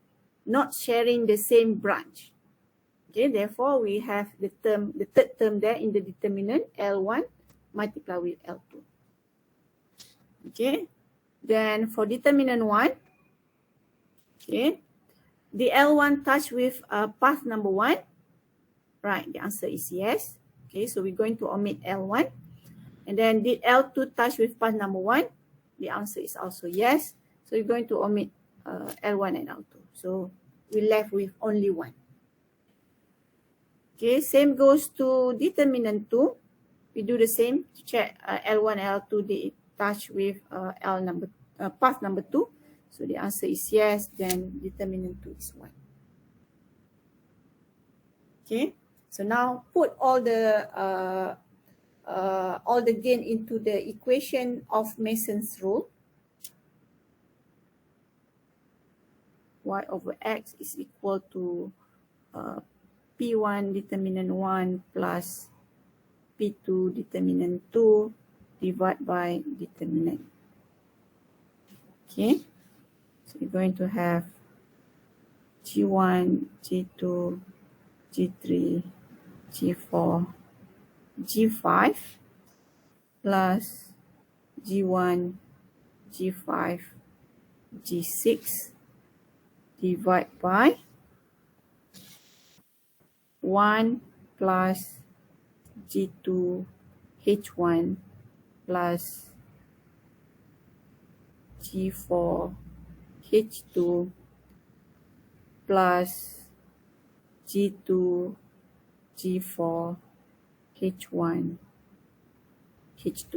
not sharing the same branch. Okay, therefore we have the term, the third term there in the determinant, L1 multiplied with L2. Okay, then for determinant 1, okay, the L1 touch with path number 1, right? The answer is yes. Okay, so we're going to omit L1. And then did L2 touch with path number 1? The answer is also yes. So we're going to omit L1 and L2. So we're left with only 1. Okay, same goes to determinant 2. We do the same to check L1 and L2 they touch with path number 2. So the answer is yes, then determinant 2 is 1. Okay, so now put all the gain into the equation of Mason's rule. Y over X is equal to P1 determinant 1 plus P2 determinant 2 divided by determinant. Okay, so you're going to have G1, G2, G3, G4, G5 plus G1, G5, G6 divided by 1 plus G2 H1 plus G4 H2 plus G2 G4 H1 H2.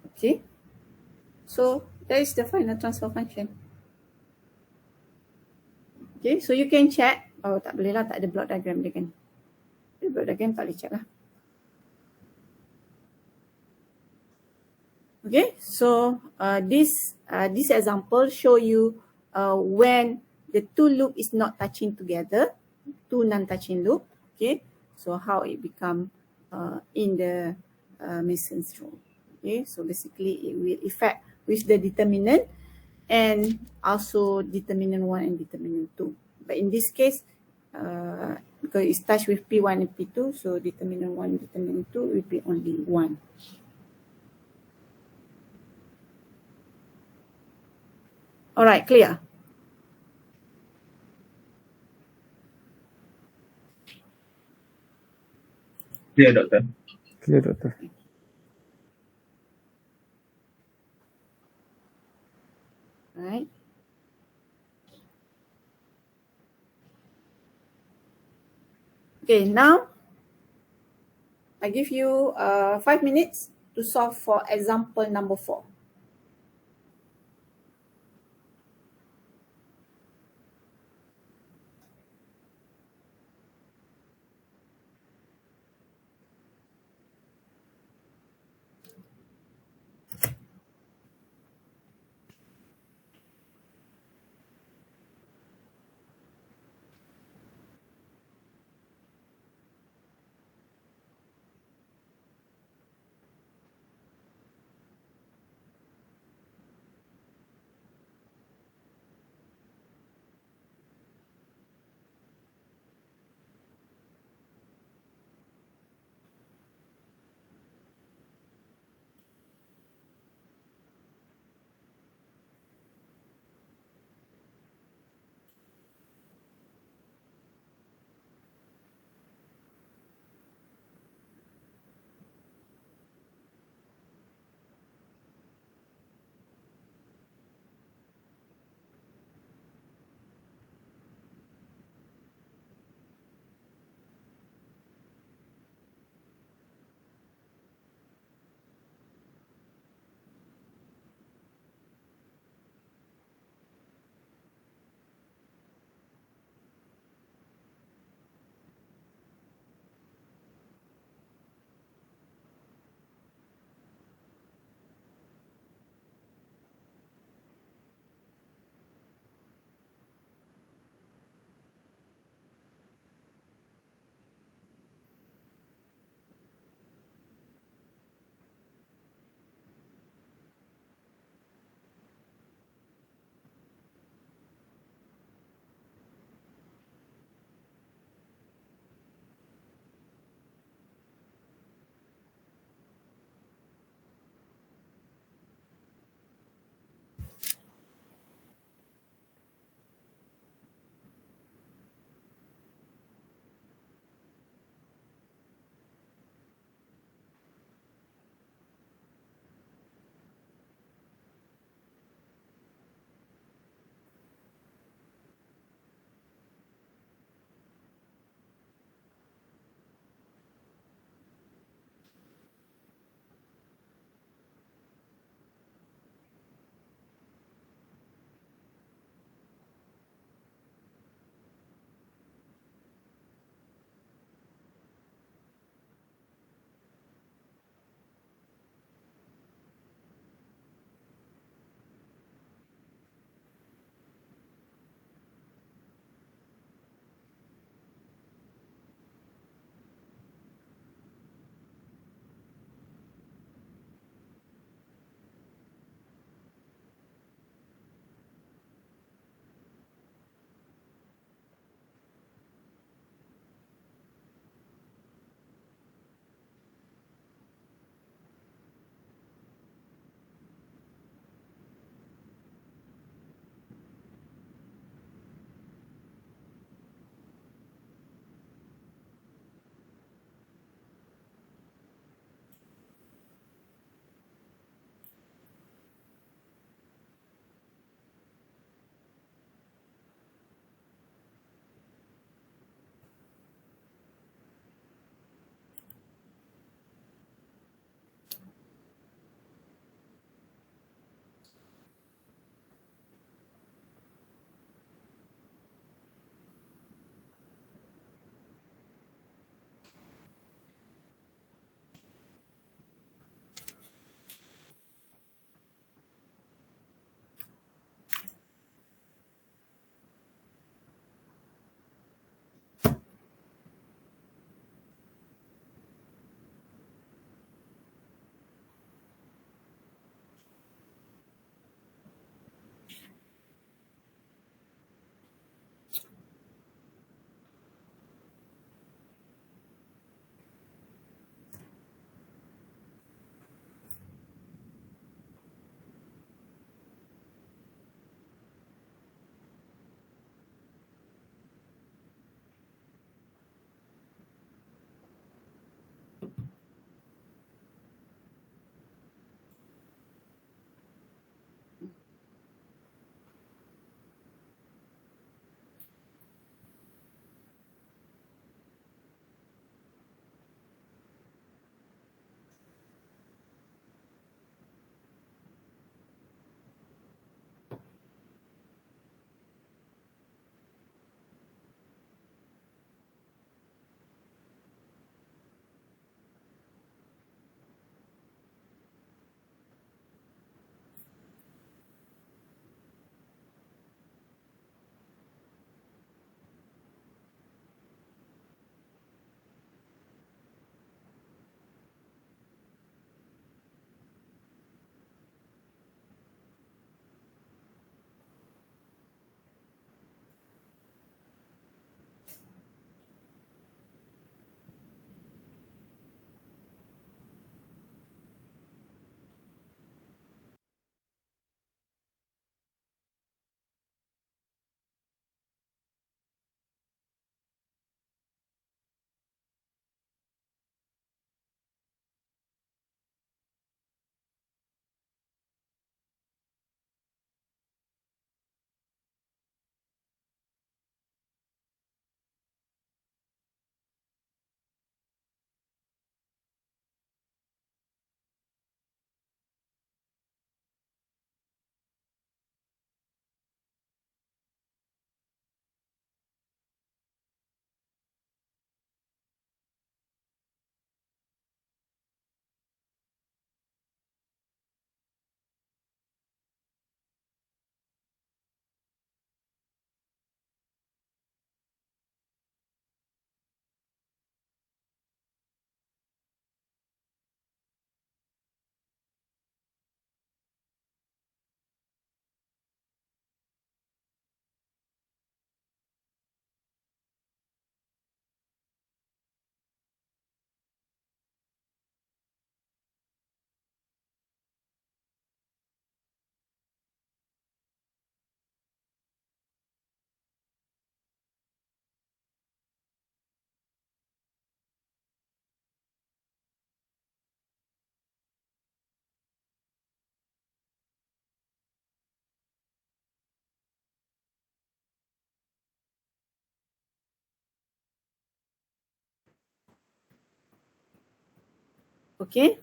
Okay, so that is the final transfer function. Okay, so you can check. Oh, tak boleh lah, tak ada block diagram dia kan. The block diagram tak boleh check lah. Okay, so this example show you when the two loop is not touching together, two non-touching loop. Okay, so how it become in the Mason's rule. Okay, so basically it will affect with the determinant and also determinant 1 and determinant 2. But in this case, because it's touched with P1 and P2, so determinant 1, determinant 2 will be only 1. All right, clear?
Clear, Doktor.
Clear, Doktor.
Right. Okay, now I give you 5 minutes to solve for example number 4. Okay.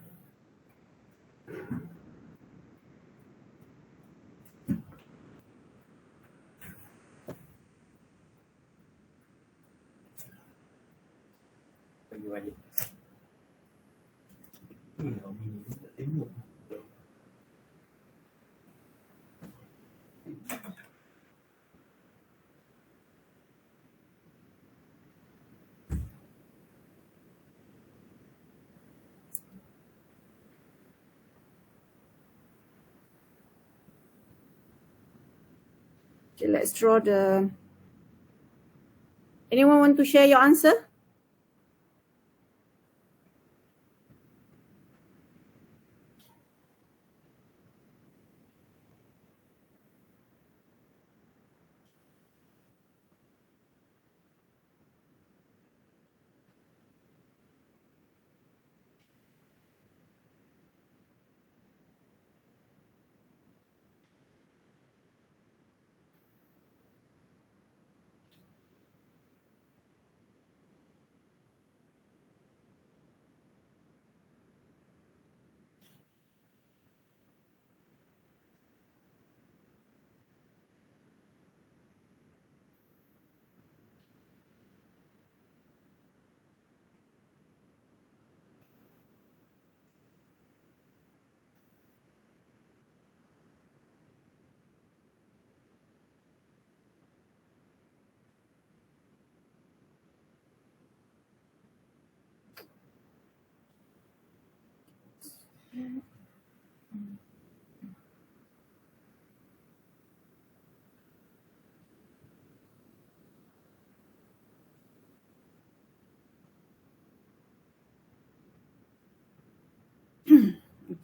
Okay, let's draw the... Anyone want to share your answer?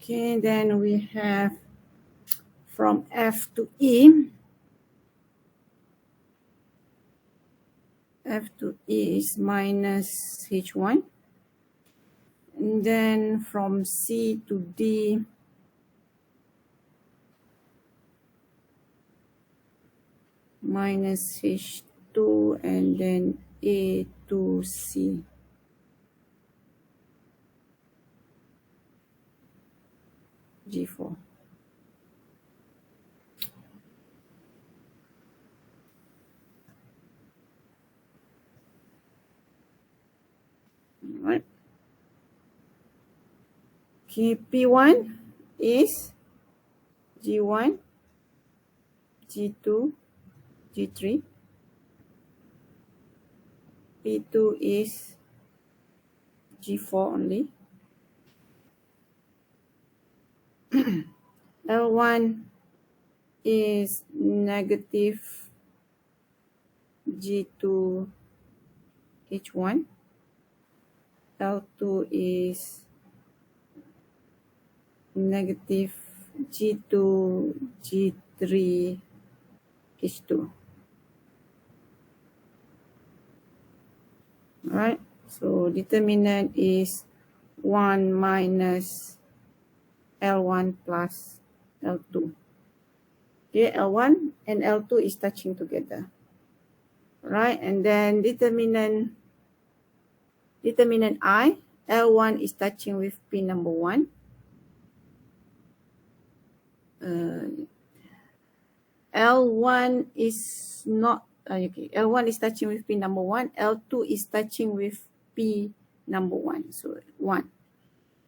Okay, then we have from F to E. F to E is minus H1. And then from C to D, minus H2, and then A to C. G4. Right. Okay, P1 is G1, G2, G3. P2 is G4 only. L1 is negative G2, H1. L2 is negative G2, G3, H2. Alright, so determinant is 1 minus L1 plus L2. Okay, L1 and L2 is touching together. Right, and then determinant I, L1 is touching with P number 1. L1 is not, okay, L1 is touching with P number 1, L2 is touching with P number 1, so 1.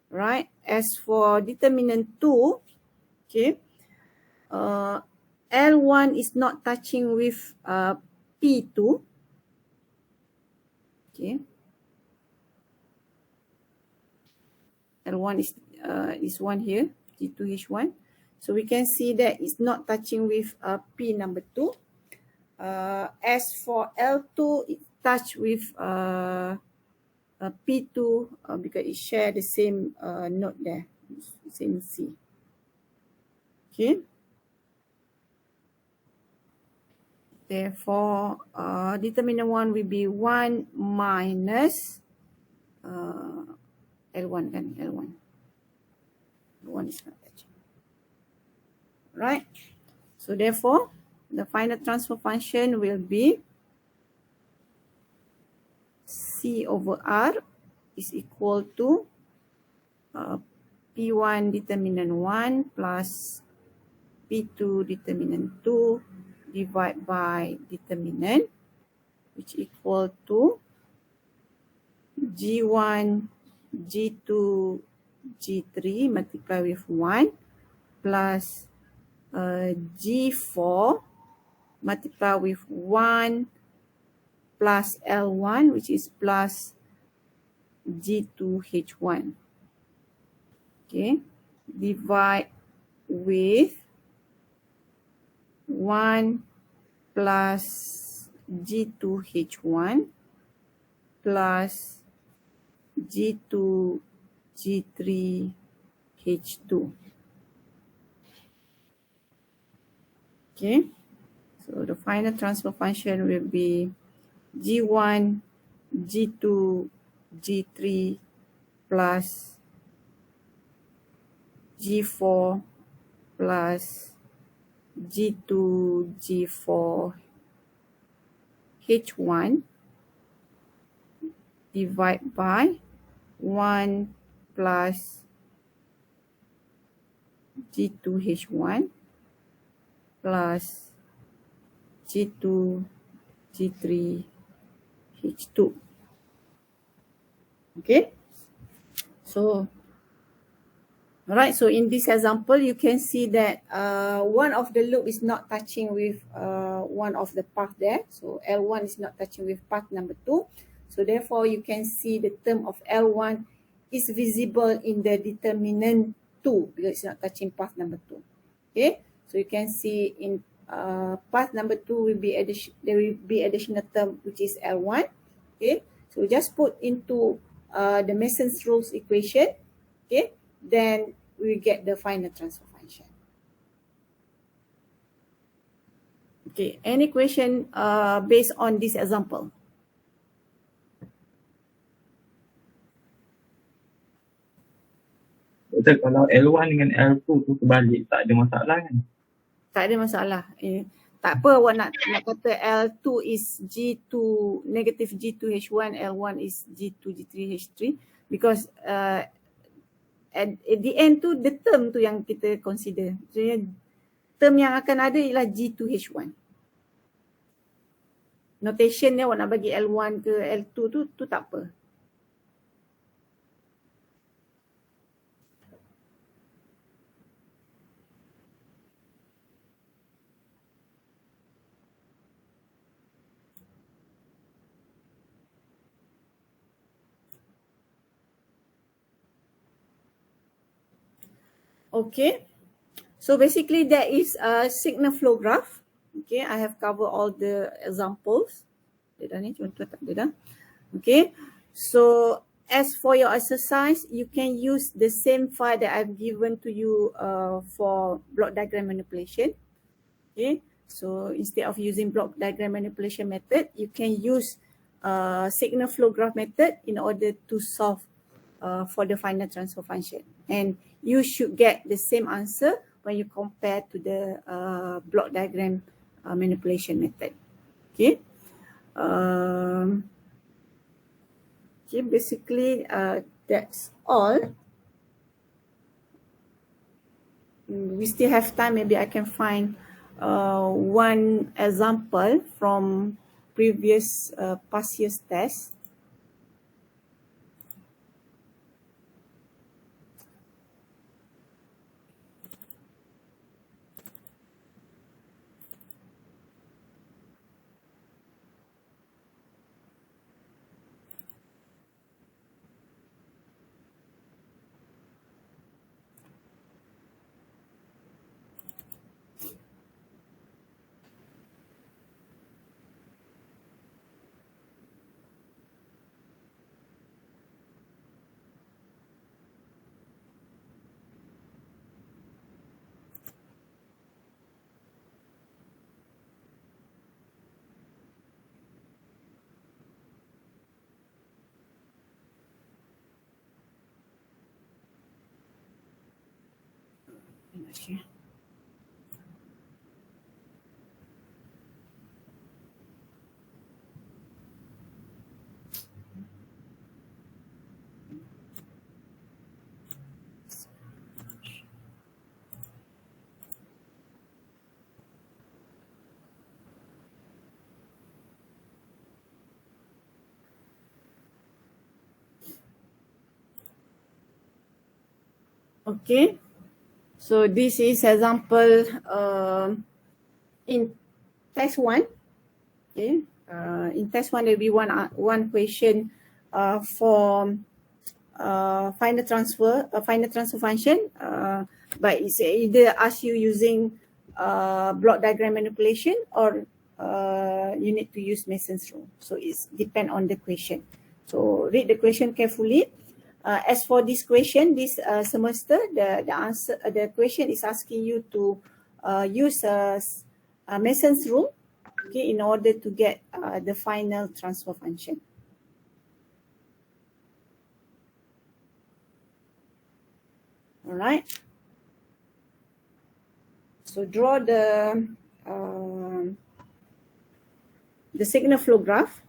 Right, as for determinant 2, okay, L1 is not touching with P2, okay. L1 is 1 here, G2H1. So we can see that it's not touching with P number 2. As for L2, it touch with P2 because it share the same node there, same C. Okay. Therefore, determinant 1 will be 1 minus L1 kan, L1 is not touching. Right? So therefore, the final transfer function will be C over R is equal to P1 determinant 1 plus P2 determinant 2 divided by determinant, which equal to G1, G2, G3 multiply with 1 plus G4 multiply with 1 plus L1, which is plus G2H1. Okay, divide with 1 plus G2H1 plus G2, G3, H2. Okay, so the final transfer function will be G1, G2, G3 plus G4 plus G2, G4, H1 divide by 1 plus G2H1 plus G2, G3, H2. Okay, so alright, so in this example you can see that one of the loop is not touching with one of the path there, so L1 is not touching with path number 2, so therefore you can see the term of L1 is visible in the determinant 2 because it's not touching path number 2. Okay, so you can see in path number 2 will be there will be additional term which is L1. Okay, so just put into the Mason's rules equation. Okay, then we get the final transfer function. Okay, any question based on this example?
Betul, kalau L1 dengan L2 tu terbalik tak ada masalah kan?
Tak ada masalah. Tak apa awak nak kata L2 is G2 negative G2H1, L1 is G2 G3H3 because at the end tu the term tu yang kita consider. Maksudnya term yang akan ada ialah G2H1. Notation dia awak nak bagi L1 ke L2 tu tak apa. Okay, so basically that is a signal flow graph. Okay, I have covered all the examples. Dah ni contoh tak ada dah. Okay, so as for your exercise, you can use the same file that I've given to you for block diagram manipulation. Okay, so instead of using block diagram manipulation method, you can use signal flow graph method in order to solve for the final transfer function. And you should get the same answer when you compare to the block diagram manipulation method. Okay. Okay, basically that's all. We still have time. Maybe I can find one example from previous past year's test. Okay, so this is example in test 1. Okay, in test 1 there will be one question for final transfer function, but it's either ask you using block diagram manipulation or you need to use Mason's rule. So it's depend on the question. So read the question carefully. As for this question, this semester, the answer, the question is asking you to use Mason's rule, okay, in order to get the final transfer function. All right. So draw the signal flow graph.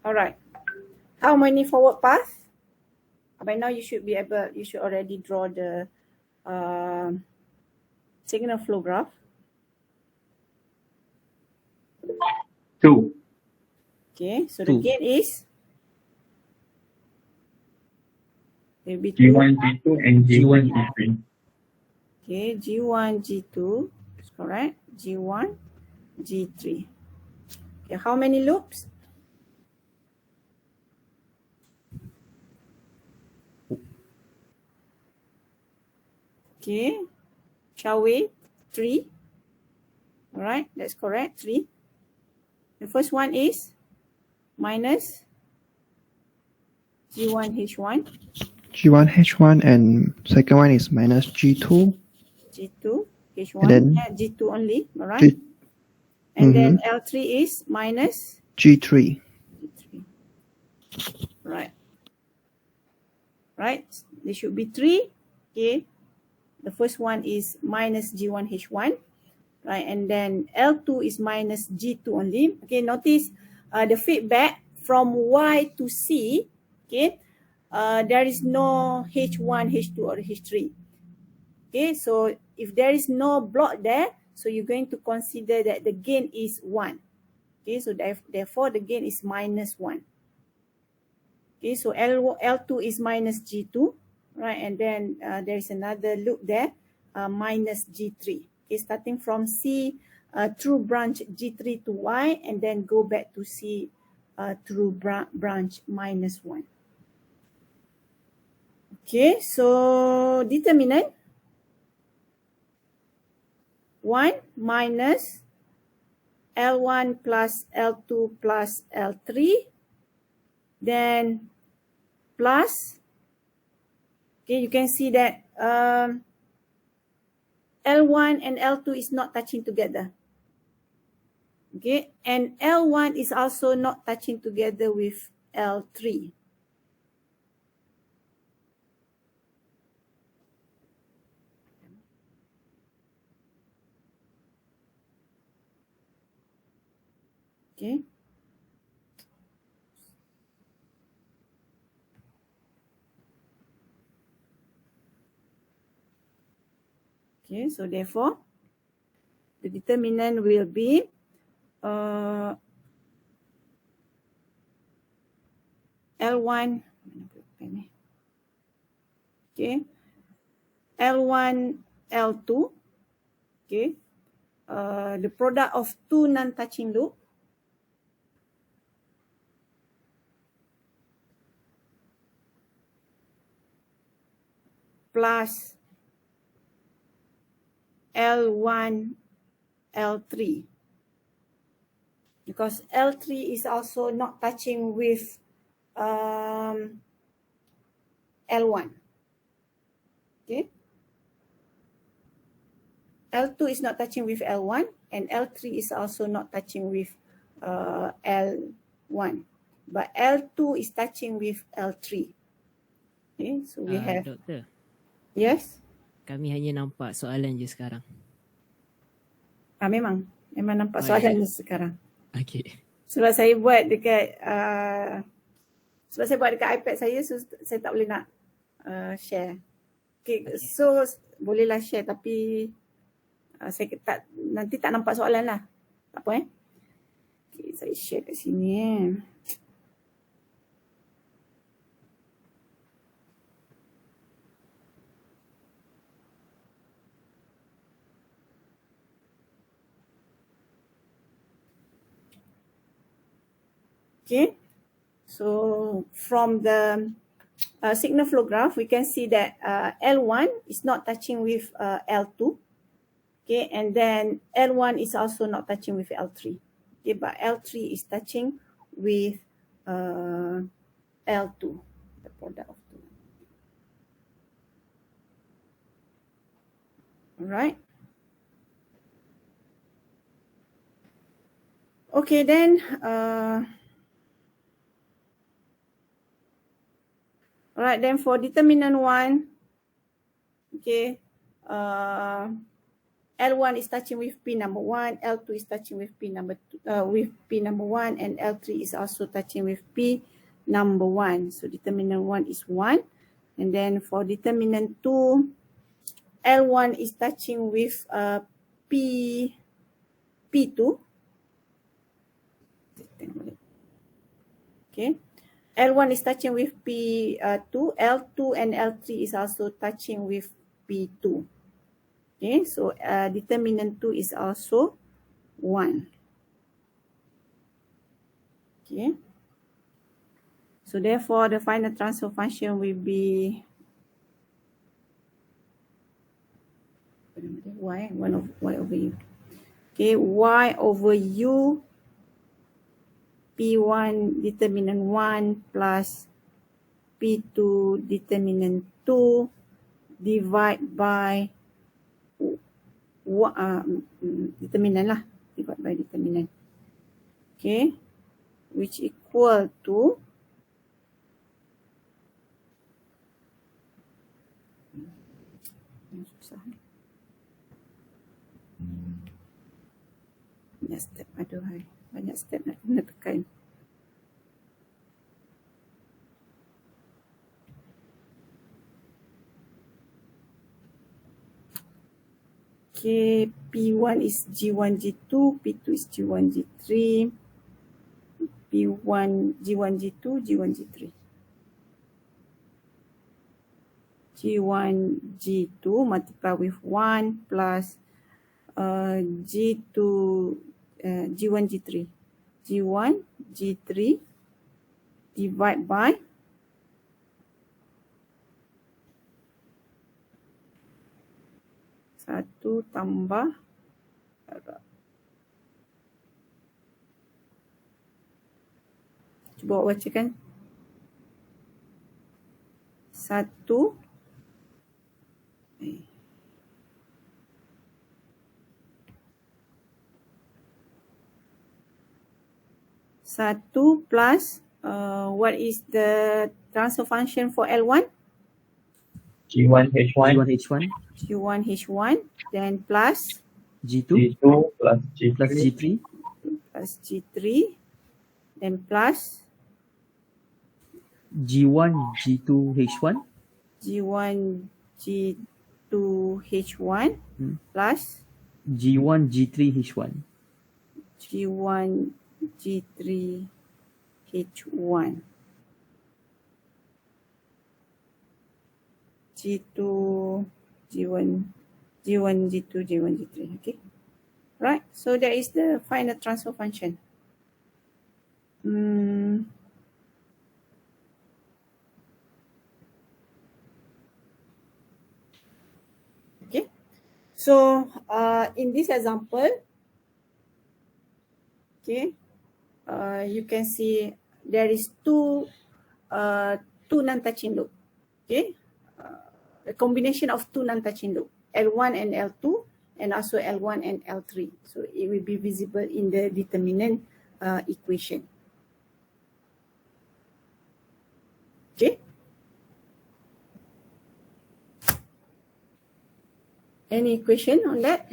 All right. How many forward path? By now you should already draw the signal flow graph.
2.
Okay, so the
2.
gain is will be
G1, G2 and G1, G3.
Okay, G1, G2 is correct. G1, G3. Okay, how many loops? Okay, shall we? 3. All right, that's correct. 3. The first one is minus G1H1,
G1H1 and second one is minus G2
G2, H1,
and then
G2 only, all right?
G,
And then L3 is minus
G3.
G3. Right. Right, there should be 3. Okay, the first one is minus G1H1, right? And then L2 is minus G2 only. Okay, notice the feedback from Y to C, okay, there is no H1, H2 or H3. Okay, so if there is no block there, so you're going to consider that the gain is 1. Okay, so therefore the gain is minus 1. Okay, so L2 is minus G2, right? And then there is another loop there, minus G3. Okay, starting from C through branch G3 to Y, and then go back to C through branch minus 1. Okay, so determinant 1 minus L1 plus L2 plus L3, then plus, okay, you can see that L1 and L2 is not touching together. Okay, and L1 is also not touching together with L3. Okay. Okay, so therefore, the determinant will be L1, okay, L1, L2, okay, the product of two non-touching loop, plus L1, L3, because L3 is also not touching with L1. Okay, L2 is not touching with L1, and L3 is also not touching with L1, but L2 is touching with L3. Okay, so we have.
Doktor,
Yes.
kami hanya nampak soalan je sekarang.
Memang nampak
Oh,
soalan ni sekarang.
Okay.
Sebab saya buat dekat iPad saya, so saya tak boleh nak share. Okay, so bolehlah share tapi saya nanti tak nampak soalan lah. Tak apa Okay, saya share kat sini Okay, so from the signal flow graph, we can see that L1 is not touching with L2. Okay, and then L1 is also not touching with L3. Okay, but L3 is touching with L2, the product of two. All right. Okay, then all right, then for determinant 1, okay, L1 is touching with pin number 1, L2 is touching with pin number 1, and L3 is also touching with pin number 1. So determinant 1 is 1. And then for determinant 2, L1 is touching with P2. Okay. L1 is touching with P2, L2 and L3 is also touching with P2. Okay, so determinant 2 is also 1. Okay. So therefore, the final transfer function will be y, 1 of y over u. Okay, y over u P1 determinant 1 plus P2 determinant 2 divide by determinant lah, divide by determinant. Okay, which equal to banyak step, aduhai, banyak step nak kena tekan. Okay, P1 is G1, G2, P2 is G1, G3, P1, G1, G2, G1, G3. G1, G2 multiply with 1 plus G2, G1, G3. G1, G3 divide by satu tambah cuba awak bacakan. Satu plus what is the transfer function for L1?
G1 H1
G1 H1
G1 H1 then plus
G2
G2 plus G3
plus G3
plus G3 then plus
G1 G2 H1
G1 G2 H1 plus
G1 G3 H1
G1 G3 H1 G2 G1 G1 G2 G1 G3. Okay, right, so that is the final transfer function. Okay, so in this example, okay, you can see there is two non-touching loop. Okay, a combination of two non-touching loop, L1 and L2, and also L1 and L3. So it will be visible in the determinant equation. Okay. Any question on that?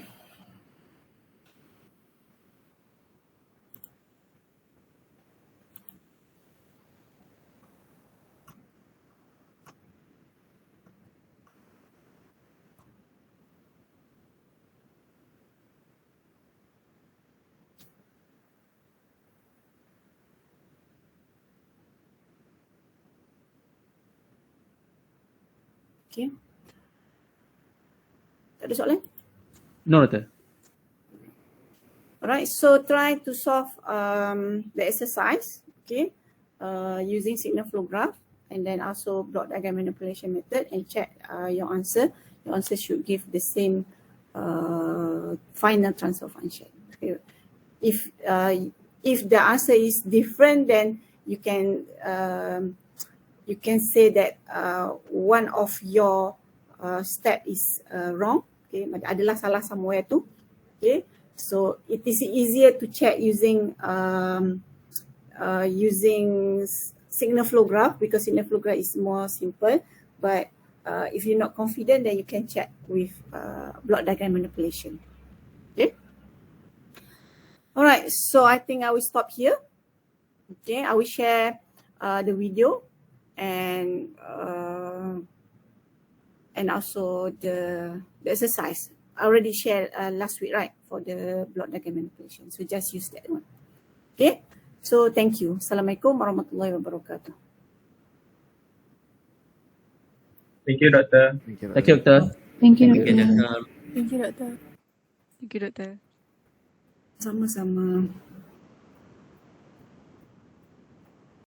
Okay. Tak ada soalan?
No, Doctor.
Alright, so try to solve the exercise, okay, using signal flow graph and then also block diagram manipulation method and check your answer. Your answer should give the same final transfer function. Okay. If the answer is different, then you can say that one of your step is wrong. Okay, adalah salah somewhere tu. Okay, so it is easier to check using signal flow graph because signal flow graph is more simple. But if you're not confident, then you can check with block diagram manipulation. All right, so I think I will stop here. Okay, I will share the video and also the exercise. I already shared last week, right, for the block diagram manipulation. So just use that one. Okay, so thank you. Assalamualaikum warahmatullahi wabarakatuh.
Thank you, Doctor.
Thank you, Doctor.
Thank you,
Thank you,
Doctor.
Doctor.
Thank you, Doctor.
Thank you, Doctor.
Sama-sama.